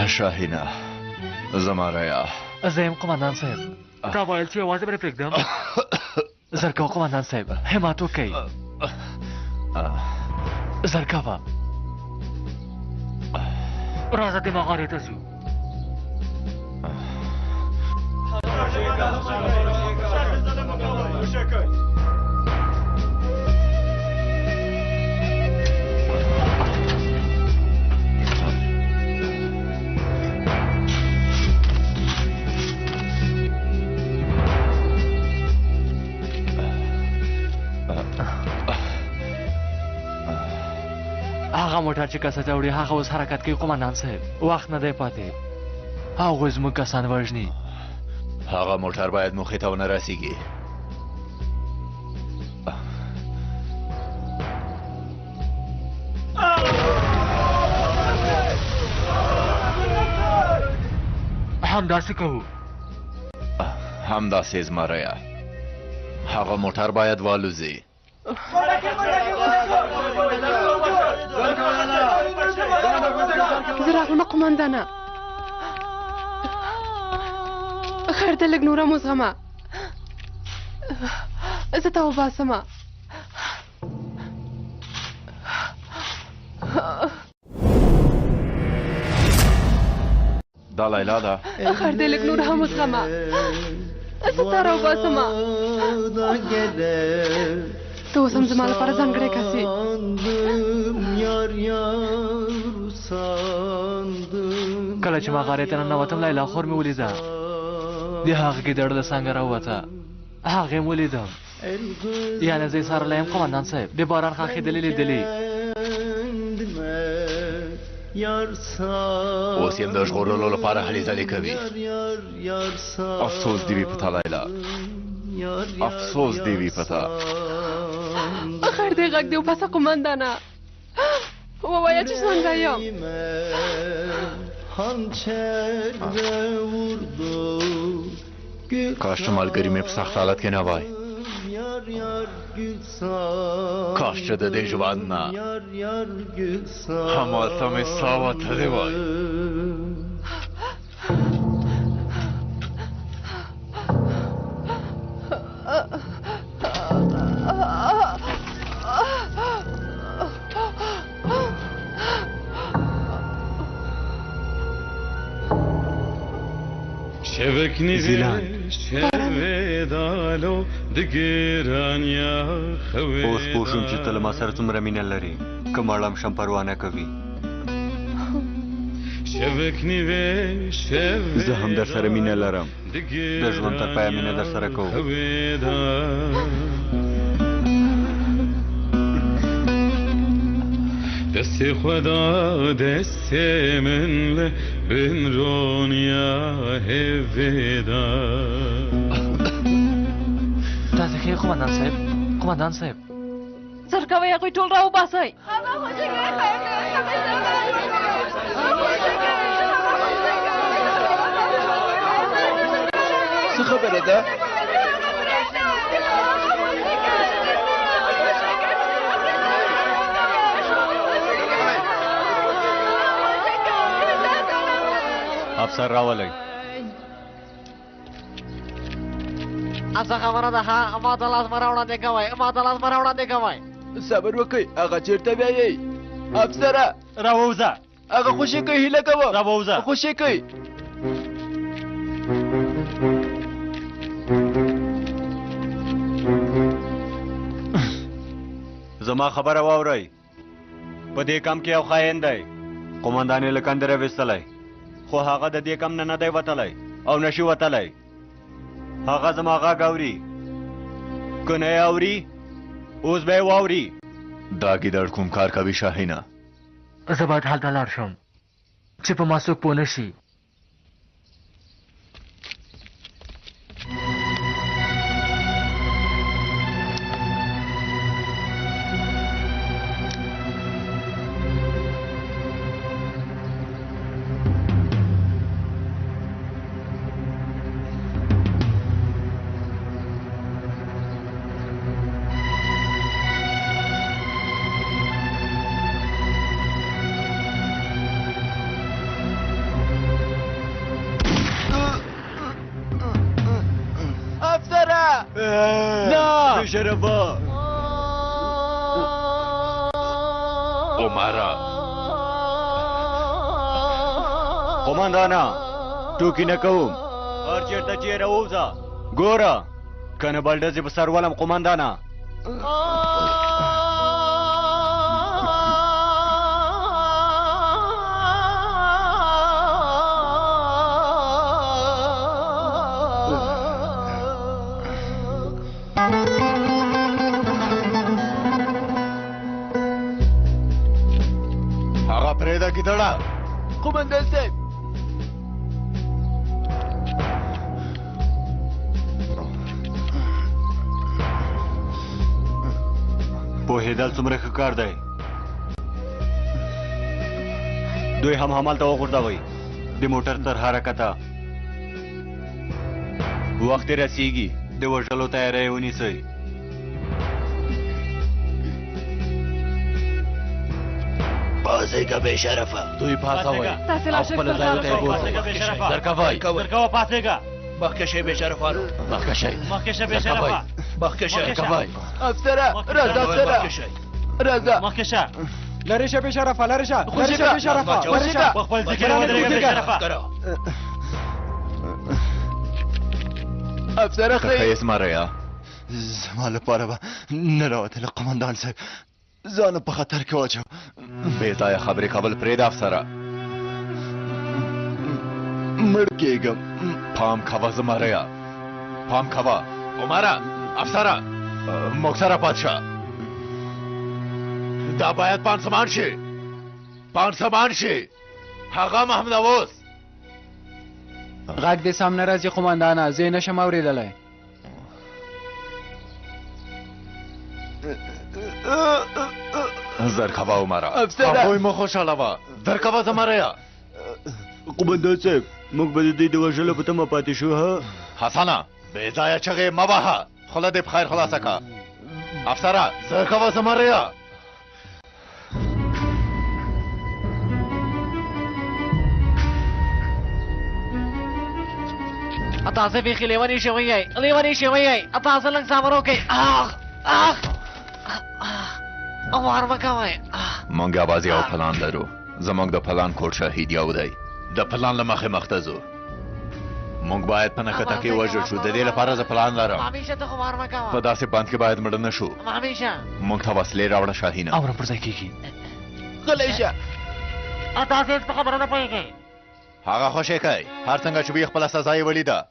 شاهینه زما ریا زه یم قماندان صاحب تا ویل چې یوازې به پرېږدم زرکوه قماندان صاحب همت وکئ زرکوه راځه د مغارې ته ځو هغه موټر چې کسه ته وړي هغه اوس حرکت کوي قماندان صاحب وخت نه دی پاتې هغوی زموږ کسان وژني هغه موټر باید موخې ته ونه رسیږي همداسې کوو همداسې زما ریا هغه موټر باید والوزي زه راغلمه قماندانه خیر دی لږ نوره مو زغمه زه ته وباسمه دا لیلا ده خیر دی لږ نوره هم وزغمه زه ته راوباسمه ته اوس هم زما لپاره ځانګړی کس یې کله چې مغارې ته ننوتم لیلا خور مې ولیده د هغه ګیدړ له څنګه راووته هغې م ولیدم یعنې زه یې څارلی یم قمندان صاحب د باران خاښېدلې لیدلې اوس یم د ژغورلو لپاره هلې ځلې کوي افسوس دې وي په تا لیلا افسوس دې وي په تا خیر دی غږ دې وباسه قمندانه ووایه چې څنګه یم کاش چې ملګري مې په سخت حالت کې نه وای کاش چې د دې ژوند نه همالته مې ساه وتلې وای اوس پوه شوم چې ته له ما سره څومره مینه لرې که مړم شم پروا نه کوي زه هم در سره مینه لرم د ژوند تر پایه مینه در سره کوم دست خدا دست من بن رونیا هویدا تاسې ښې قمندان صاحب قمندان صاحب زرکوی هغوی ټول راوباسئ څه خبره ده افسر راولئ څه خبره ده ها ما ته لاس مه راوړاندې کوئ ما ته لاس مه راوړاندې کوئ صبر وکئ هغه چېرته بیایئ افسره راووځه هغه خوشي کوي هیله کوه راووځه خوشي کوي زما خبره واورئ په دې کم کې یو خاین دی قمندان یې له کندې راویستلی خو هغه د دې کم نه دی وتلی او نشي وتلی هغه زما غږ اوري که نه یې اوري اوس به یې واوري. دا ګیدړ کوم کار کوي شاهینه؟ زه باید هلته لاړ شم چې په ما څوک پوه نه شي. شرفا عمره قمندانا ټوکی نه کوم هر چېرته چې راووځه ګوره کنه بل ډزې په سر ولم قمندانا. پرېږده ګیدړه. قومندان صاحب پوهېدل څومره ښه کار دی. دوی هم همالته وغورځوئ د موټر تر حرکته. وخت یې رسیږي د وژلو تیاری ونیسئ. پاسېږه بې شرفه. دوی پاڅوئ تاسې او خپلو ځایو ته یې بوځئ. درکوئ درکوه پاسېږه. مخکې شئ بې شرفانو. مخکې شئ. مخکې شئ بې شرفه. مخکې شئ. درکوئ. افسره راځه افسره راځه. مخکې شه. لرې شه بې شرفه لرې شه لرې شه بې شرفه لرې شه. په خپل ځای کې ودرېږه بې شرفه. افسره که ښه یې زما ریا. زما لپاره به نه راوتله قمندان صاحب. ځان په خطر کې واچو. بې ځایه خبرې کول پرېږده افسره. مړ کېږم. پام کوه زما ریا، پام کوه. عمره افسره موږ سره پات شه. دا باید پانسمان شي، پانسمان شي. هغه محمد اوس غږ دې سم نه راځي قمندانه، زه یې نشم اورېدلی. درکوه عمره. افسره هغوی مو خوشحالوه. درکوه زما ریا. قمندان صاحب موږ به د دوی د وژلو په تمه پاتې شو. ها حسنه بې ځایه چغې مه وهه، خوله دې په خیر خلاصه که. افسره درکوه زما ریا. تاسې بیخي لیوني شوي یئ، لیوني شوي یئ. تاسې لږ صبر وکئ. وار مه کوئ. موږ یوازې یو پلان لرو. زموږ د پلان کوډ شهید یو دی. د پلان له مخې مخته ځو. موږ باید په نښته کې وژل شو. د دې لپاره زه پلان لرم. مامیشه ته خو وار مه کوه. په داسې بند کې باید مړه نه شو. مامیشه موږ ته وسلې راوړه شاهینه. اورم پر ځای کېږي. غلی شه. تاسې هېڅ په خبره نه پوهېږئ. هغه خوشې کوي هر څنګه چې وي خپله سزا یې ولیده.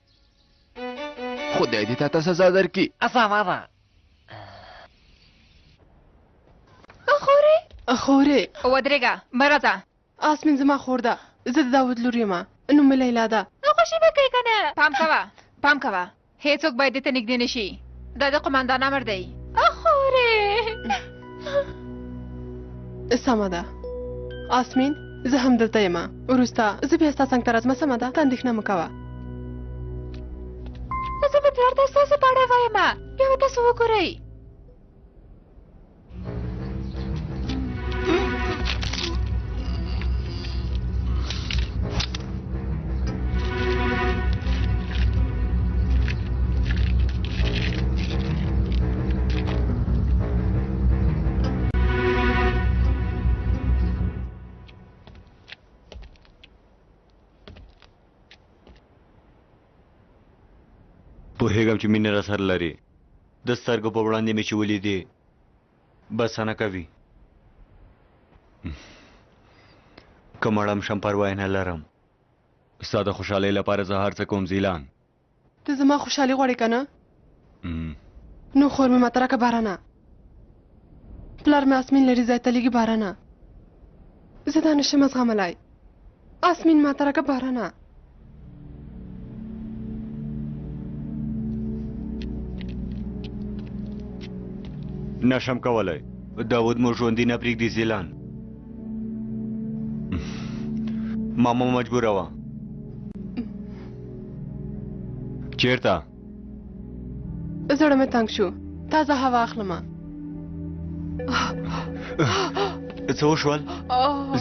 خدای دې تا ته سزا درکړي. سما ده. خورې ودرېږه مه راځه. آسمین زما خور ده، زه د داود لور یم. نوم مې لیلا ده. خوشي به کوي که نه. پام کوه پام کوه، هېڅوک باید دې ته نږدې نه شي. دا د قمندان امر دی. خورې سمه ده آسمین، زه هم دلته یم. وروسته زه بیا ستا څنګ ته راځم. سمه ده، ته اندېښنه مه کوه. زه به پلار ته ستاسې په اړه وایم، بیا به تاسو وګورئ. پوهېږم چې مینه را سره لري. د سترګو په وړاندې مې چې ولیدې بسنه کوي. که مړم شم پروا نه لرم. ستا د خوشحالۍ لپاره زه هر څه کوم زیلان. ته زما خوشحالي غواړې که نه نو خور مې ماته راکه بارانه پلار مې اسمین لري ځای ته لېږي بارانه زه دا نشم زغملی اسمین ماته راکه بارانه نشم کولای داود مو ژوندي نه پرېږدي زیلان ماما مجبوره وه چیرته زړه مې تنګ شو تازه هوا اخلمه څه وشول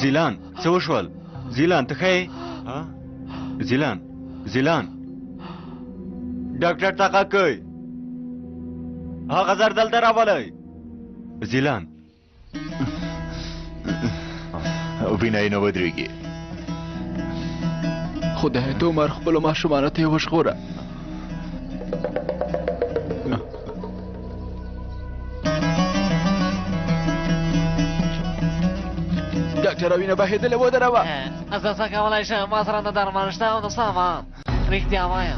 زیلان څه وشول زیلان ته ښه یې زیلان ډاکټر ته غږ کوئ هغه زر دلته راولئ زیلان وینه یې نه ودرېږي خدای ته عمر خپلو ماشومانو ته یې وژغوره ډاکټره وینه بهېدلې ودروه زه څه کولی شم ما سره نه درمل شته او نه سامان رښتیا وایم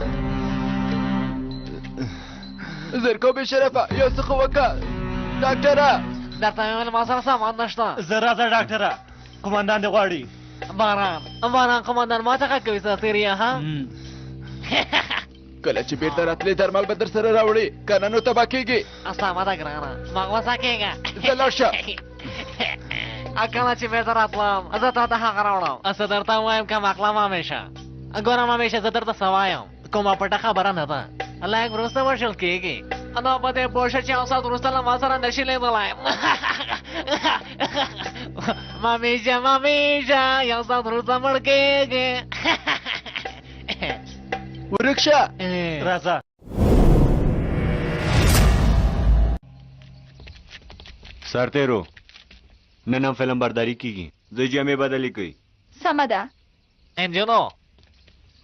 زرکو بې شرفه یو څه خو وکړه ډاکټره درته مې ویل ما سره سامان نشته زه راځه ډاکټره قمندان دې غواړي باران قمندان ما ته غږ کوي څه تېریا ها کله چې بیرته راتلې درمل به در سره راوړي که نه نو تباه کېږي سمه ده ګرانه مه غوسه کېږه زه لاړ شه کله چې بېرته راتلم زه تا ته هغه راوړم څه درته ووایم کم عقلم همیشه ګورم همیشه زه درته څه وایم کومه پټه خبره نه ده لږ وروسته وژل کېږي نو په دې پوه شه چې یو ساعت وروسته له ما سره نشي لیدلی مامیشه یو ساعت وروسته مړ کېږي ورک شه راځه سرتیرو نن هم فلم برداری کیږي زه جامې بدلې کوي سمه ده انجنو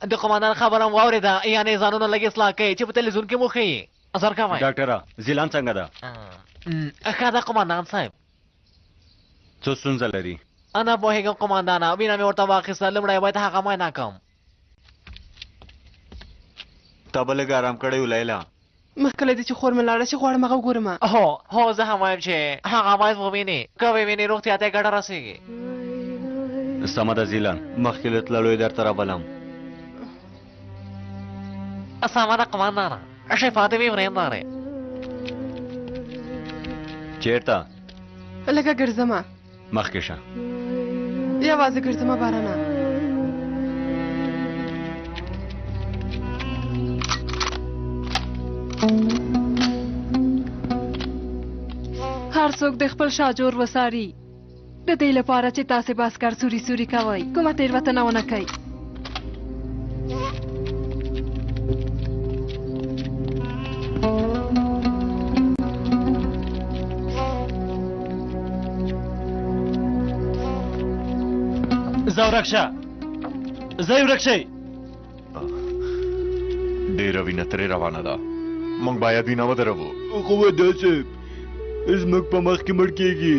د قمندان خبرم واورېده یعنې ځانونه لږ اصلاح کوي چې په تلویزیون کې مو ښیي اثر کوئ ډاکټره زیلان څنګه ده ښه ده قمندان صاحب څه ستونزه لري نه پوهېږم قمندانه وینه مې ورته واخیسته لومړی باید هغه معاینه کړم تا به لږ ارام کړی و لیلا مخکله دې چې خور مې لاړه شي غواړم هغه وګورم هو زه هم وایم چې هغه باید وویني که وویني روغتیا ته یې ګټه رسېږي سمه ده زیلان مخکې له تللو یې درته رابلم سمه ده قمندانه شفا دې وي ورېندارې چیرته لږه ګرځمه مخکې شه یوازې ګرځمه بارانه هر څوک د خپل شاجور وساري د دې لپاره چې تاسې باسکر سوري سوري کوئ کومه تېروتنه ونه کوئ زه ورک شه زه یې ورک شئ ډېره وینه ترې روانه ده موږ باید وینه ودروو خو ودا صاحب زموږ په مخ کې مړ کېږي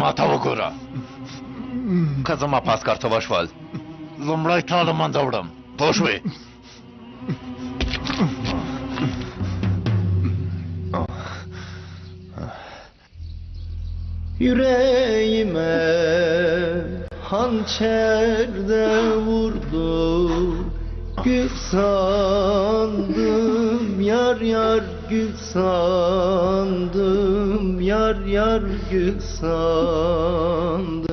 ما ته وګوره که زما پاس کار څه وشول لومړی تا له منځه وړم پوه شوې Yüreğime hançer de vurdu Gül sandım yar yar gül sandım Yar yar gül sandım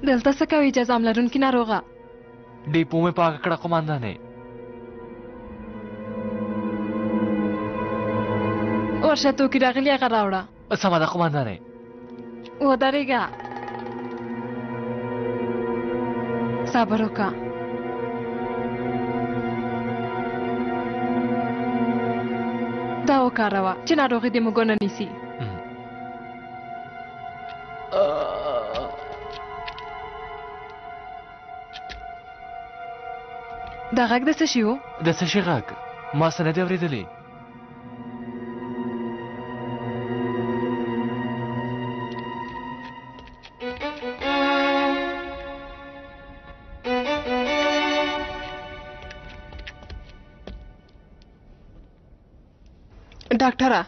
دلته څه کوي جزام لرونکي ناروغه؟ ډیپو مې پاکه کړه قومندانې. ورشه توکي راغلي هغه راوړه. سمه ده قومندانې. ودرېږه. صبر وکړه. دا وکاروه چې ناروغي دې موږ نه نیسي. دا غږ د څه شي و؟ د څه شي غږ؟ ما څه نه دی اورېدلی. ډاکټره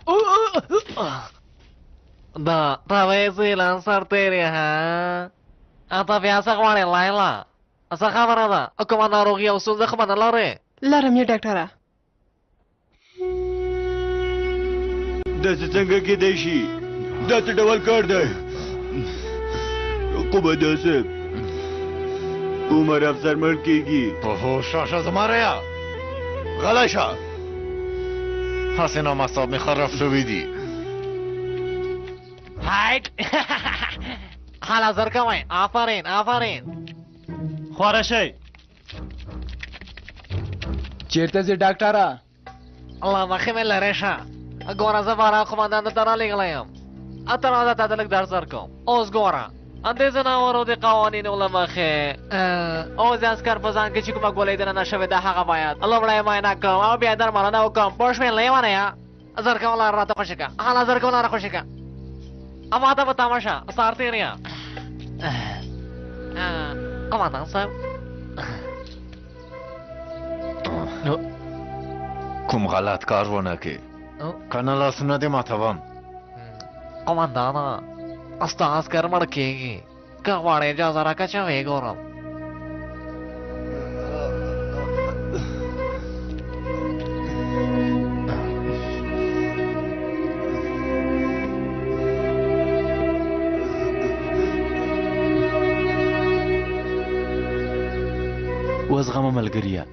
دا راوې زیلان سرتېرې ها اته بیا څه غواړې لایلا؟ څه خبره ده؟ کومه ناروغي او ستونزه خو به نه لرې؟ لرم یې ډاکټره. داسې څنګه کېدای شي؟ دا څه ډول کار دی؟ قومندان صاحب عمر افسر مړ کېږي. په هوښ راشه زما ریا، غلی شه. هسې نام اعصاب مې خراب شوي دي. هایټ حال حاضر کوئ. آفرین آفرین. خواره شئ. چیرته ځې ډاکټره؟ الله مخې مې لرې شه. ګوره زه باران قومندان ته رالېږلی یم. ته راځه تا ته لږ درس درکوم. اوس ګوره دې ځناورو د قوانینو له مخې اوس د عسکر په ځان کې چې کومه ګولۍ دننه شوې ده هغه باید لومړی معاینه کوم او بیا یې درملنه وکړم. پوه شوې لیونیه؟ زر کوم لاره راته خوشې کړه. هله زر کوم لاره خوشې کړه. اما ته به تماشه سارتېریا. قومندان صاحب کوم غلط کار ونه کې کنه لاسونه دې ماتوم. قومندانه ستا عسکر مړ کېږي. که غواړې اجازه راکړه چې ویې ګورم. وزغمه ملګریه.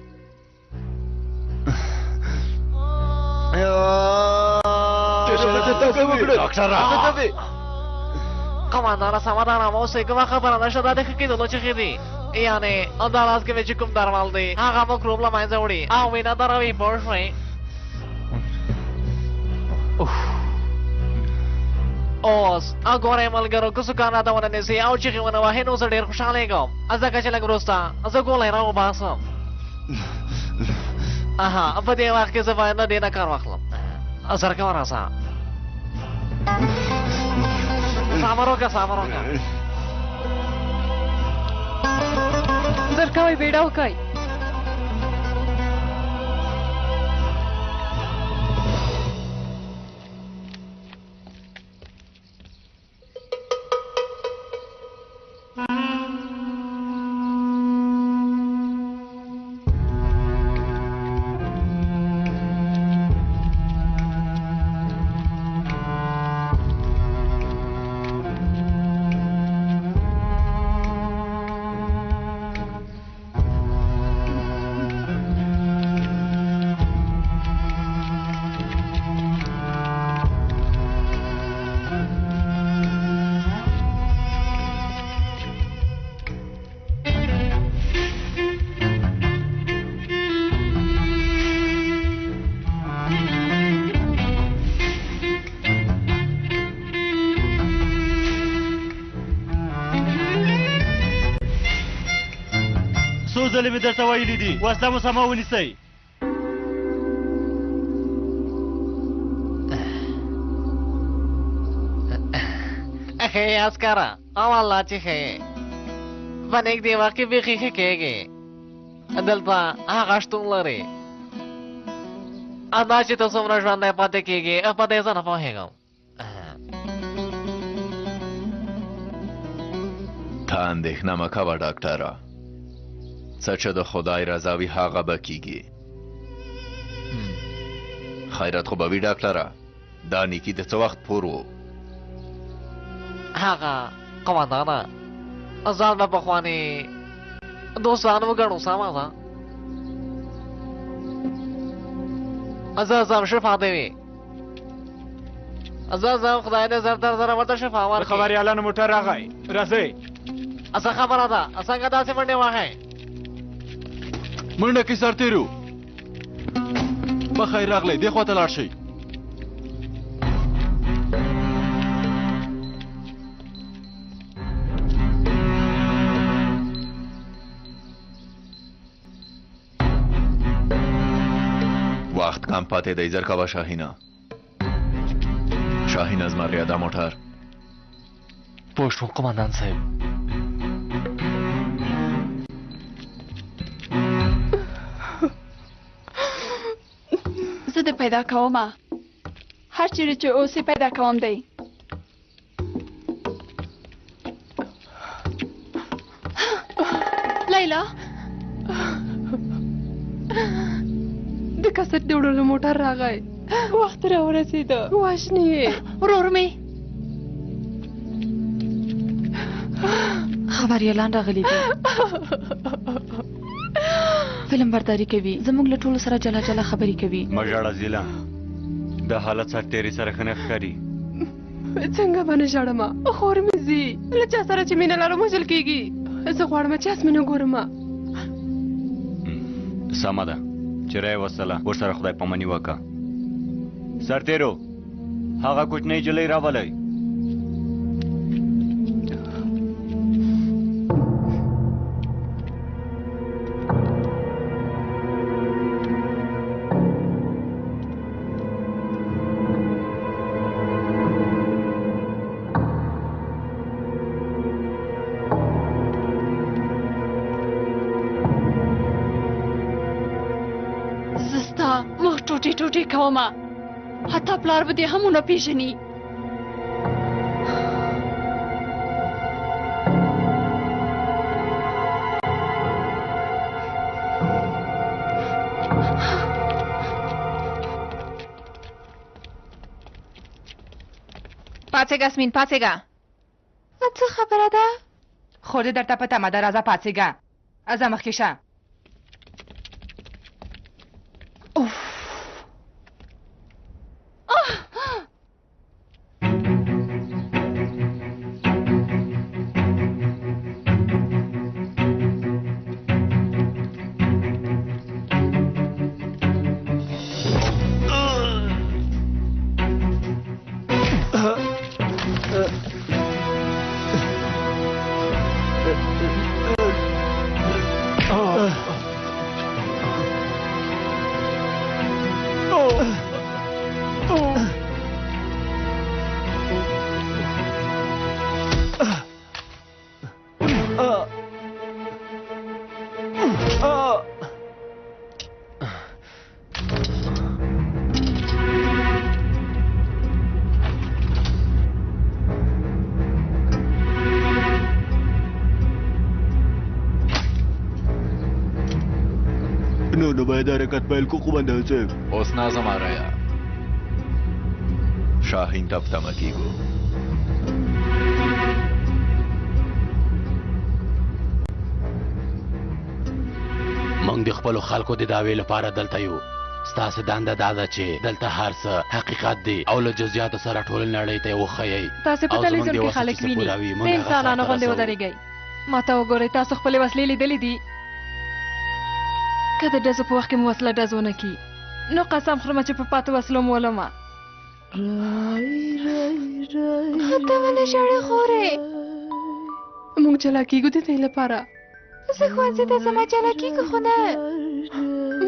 قومندانه سمدانه اوسئ. کومه خبره نشته دا د ښه کېدلو چې ښې دي. یعنې دا لاس کې مې چې کوم درمل دی هغه مکروب له منځه وړي او وینه دروي. پوه شوې؟ اوس ګورئ ملګرو که سوکان راته ونه نیسي او چیغې ونه وهي نو زه ډېر خوشحالېږم ځکه چې لږ وروسته زه ګولی راوباسم. اها په دې وخت کې زه باید له دې نه کار واخلم. زر کوه راځه. صبر وکړه صبر وکړه. زر کوئ بیړه وکئ. ځلې مې درته ویلي دي وسله مو سمه ونیسئ. ښه یې عسکره او الله چې ښه یې په نږدې وخت کې بیخي ښه کېږي. دلته هغه شتون لري دا چې ته څومره ژوندی پاتې کېږي په دې زه نه پوهېږم. ته اندېښنه مه کوه ډاکټره، څه چې د خدای رضا وي هغه به کېږي. خیرات خو به وي ډاکټره، دا نیکي د څه وخت پور و؟ هغه قومندانه ځان به پخواني دوستان وګڼو سمه ده زه ځم شفا دې وي زه ځم خدای دې زر در زره ورته شفا ورکړي خبریالانو موټر راغی راځئ څه خبره ده څنګه داسې منډې وهئ منډه کې سرتېرو بخیر راغلی دې خواته لاړ شئ وقت کم پاتې دی زر کوه شاهینه شاهین از مریا دا موټر پوه شوم قمندان صاحب زه دې پیدا کومه هر چیرې چې اوسې پیدا کوم دی لیلا د کسر د وړلو موټر راغی وخت را ورسېده واشنې یې ورور مې خبریالان راغلي دي فلم برداری کوي زموږ له ټولو سره جلا جلا خبرې کوي مژاړه زیلا د حالت سرتېري سره ښه نه ښکاري څنګه باندې ژاړم خور مې ځي له چا سره چې مینه لرم وژل کېږي زه غواړم چې اسمینه ګورم سمه ده چې رای وسله ورسره خدای پاماني وکړه سرتېرو هغه کوچنۍ جلۍ راولئ ټوټې ټوټې کومه حتی پلار به دې هم ونه پیژني پاڅېږه اسمین پاڅېږه څه خبره ده خور دې درته په تمه ده راځه پاڅېږه ځه مخکې شه نو باید حرکت پیل کو قمندان صاحب اوس نازم آرایا شاهین تب تمه کیږو موږ د خپلو خلکو د دعوې لپاره دلته یو ستاسو دنده دا ده چې دلته هر څه حقیقت دی او له جزئیاتو سره ټول نړۍ ته وښیئ تاسو په تلویزیون کې خلک ویني د انسانانو غوندې ودرېږئ ما ته وګورئ تاسو خپلې وسلې لیدلې دي که د ډزو په وخت کې مو وسله ډز ونه کړي نو قسم خورم چې په پاتو وسلو مو ولمه ته ولې ژاړې خورې موږ جلا کېږو د دې لپاره زه ښوونځي ته ځم جلا کېږو خو نه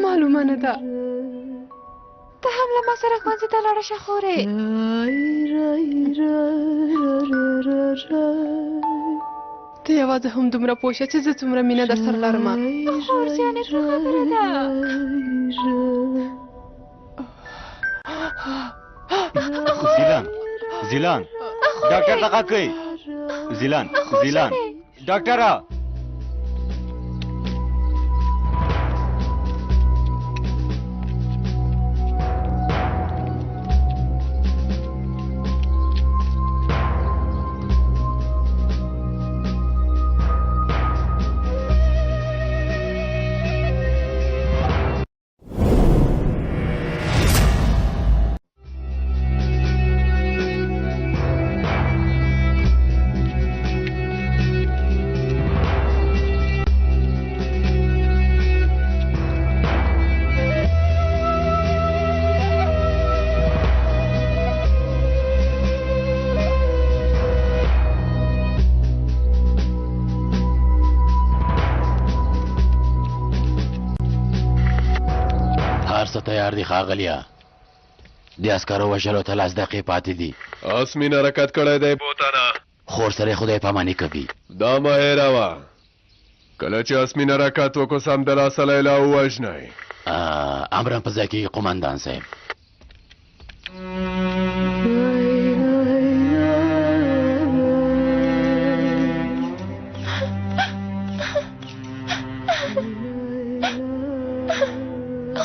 معلومه نه ده ته هم له ما سره ښوونځي ته لاړه شه خورې ته یوازې هم دومره پوه شه چې زه څومره مینه در سره لرم خور جانې څه خبره ده زیلان ډاکټر ته غږ کوئ زیلان ډاکټره پکار دي ښاغلیه د عسکرو وژلو ته 10 دقیقې پاتې دي آسمین حرکت کړی دی بوتانه خور سره خدای پاماني کوي دا مه هېروه کله چې آسمین حرکت وکړو سمدلاسه لیلا ووژنئ امرم په ځای کې قومندان صاحب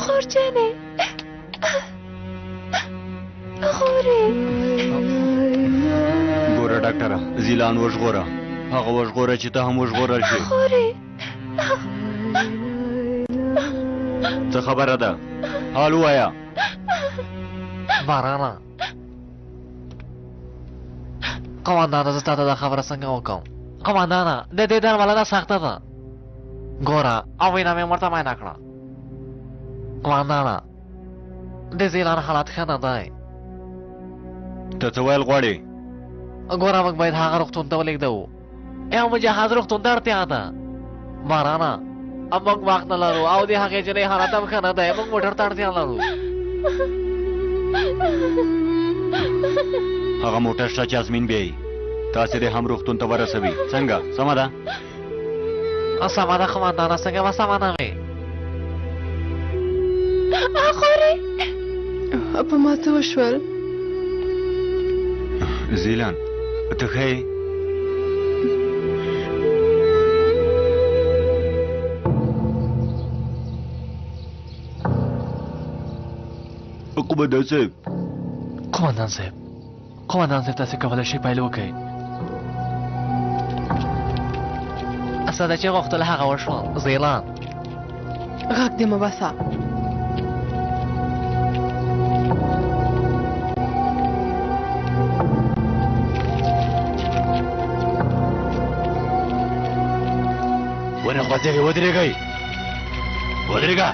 خورجانې خورې ګوره ډاکټره زیلان وژغوره هغه وژغوره چې ته هم وژغورل شي خورې څه خبره ده حال ووایه بارانه قومندانه زه تا ته دا خبره څنګه وکړم قومندانه د دې درملنه سخته ده ګوره او وینا مې ورته معاینه کړه قومندانه د زیلان حالت ښه نه دی ته څه ویل غواړې ګوره موږ باید هغه روغتون ته ولېږدو یو مجهز روغتون ته اړتیا ده بارانه موږ وخت نه لرو او د هغې نجلۍ حالت هم ښه نه دی موږ موټر ته اړتیا لرو هغه موټر شته چې ازمین بیایي تاسې دې هم روغتون ته ورسوي څنګه سمه ده سمه ده قومندانه څنګه به سمه نه وي خورې په ما څه وشول زیلان ته ښه یې قومندان صاحب قومندان صاحب تاسې کولی شئ پیل وکړئ اساده چې غوښتل هغه وشول زیلان غږ دې مه باسه ونه خوځېږئ ودرېږئ ودرېږه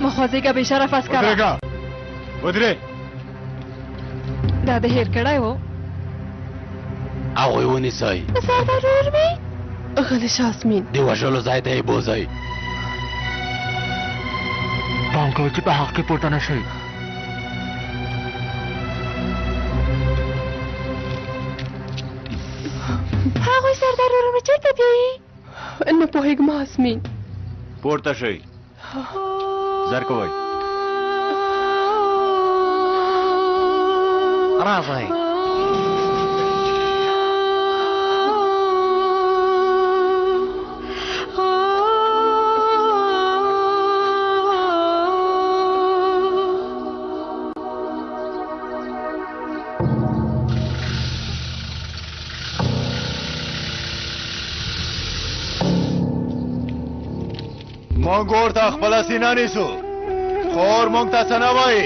مه خوځېږه بې شرف عسکره ودرې دا د هېر کړی و هغوی ونیسئ سردار ورور مې غلی شه آسمین د وژلو ځای ته یې بوځئ پام کوئ چې په حق کې پورته نه شئ هغوی سردار ورور مې چېرته بیایي نه پوهېږم آسمین پورته شئ زر کوئ راځئ مونږ ورته خپله سینه نیسو خور مونږ ته څه نه وایي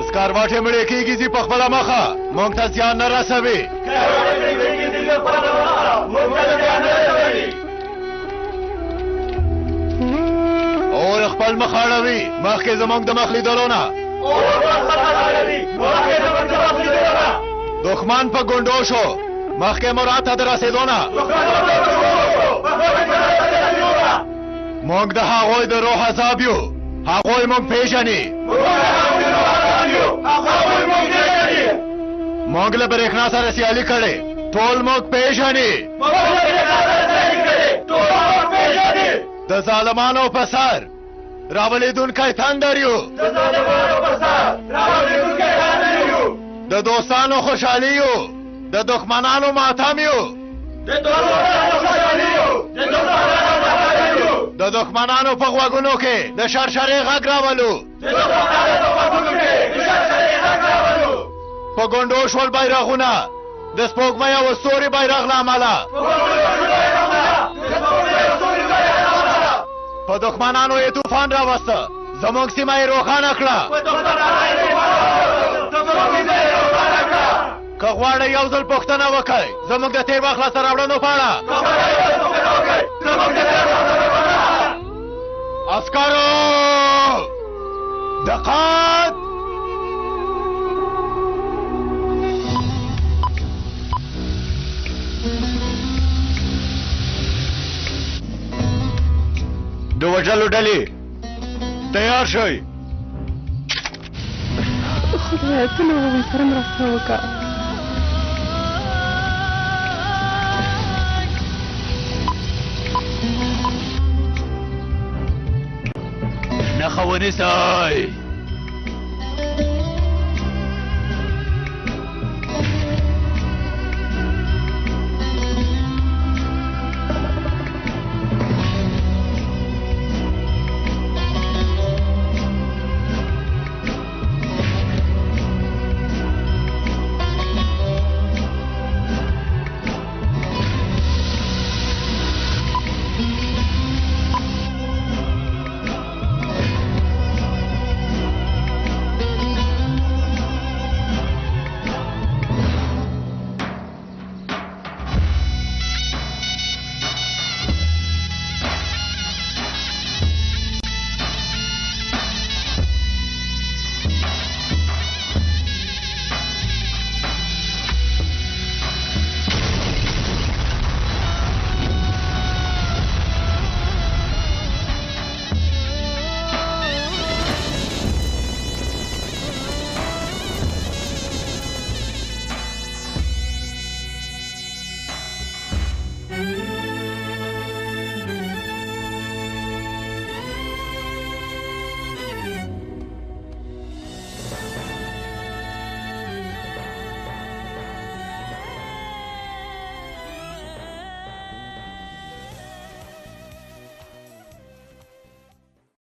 سکارواټې مړې کېږي ځي په خپله مخه مونږ ته زیان نه رسوي اور خپل مخ اړوي مخکې زمونږ د مخ لیدلو نه دښمن په ګونډو شو مخکې مراد ته د رسېدو نه مونږ د هغوی د روح عذاب یو هغوی مونږ پېژني مونږ له برېښنا سره سیالي کړې ټول مونږ پېژني د ظالمانو په سر راولیدونکی تندر یو د دوستانو خوشحالي یو د دښمنانو ماتم یو د دښمنانو په غوږونو کې د شرشرې غږ راولو په ګونډو شول بیرغونه د سپوږمۍ او ستوري بیرغ له امله په دښمنانو یې طوفان راوسته زموږ سیمه یې روښانه کړه که غواړئ یو ځل پوښتنه وکړئ زموږ د تېر وخت لاسته راوړنو په اړه عسکرو دقت د وژلو ډلې تیار شئ. خدایه ته نو هغوی سره مرسته وکړه. نښه ونیسئ.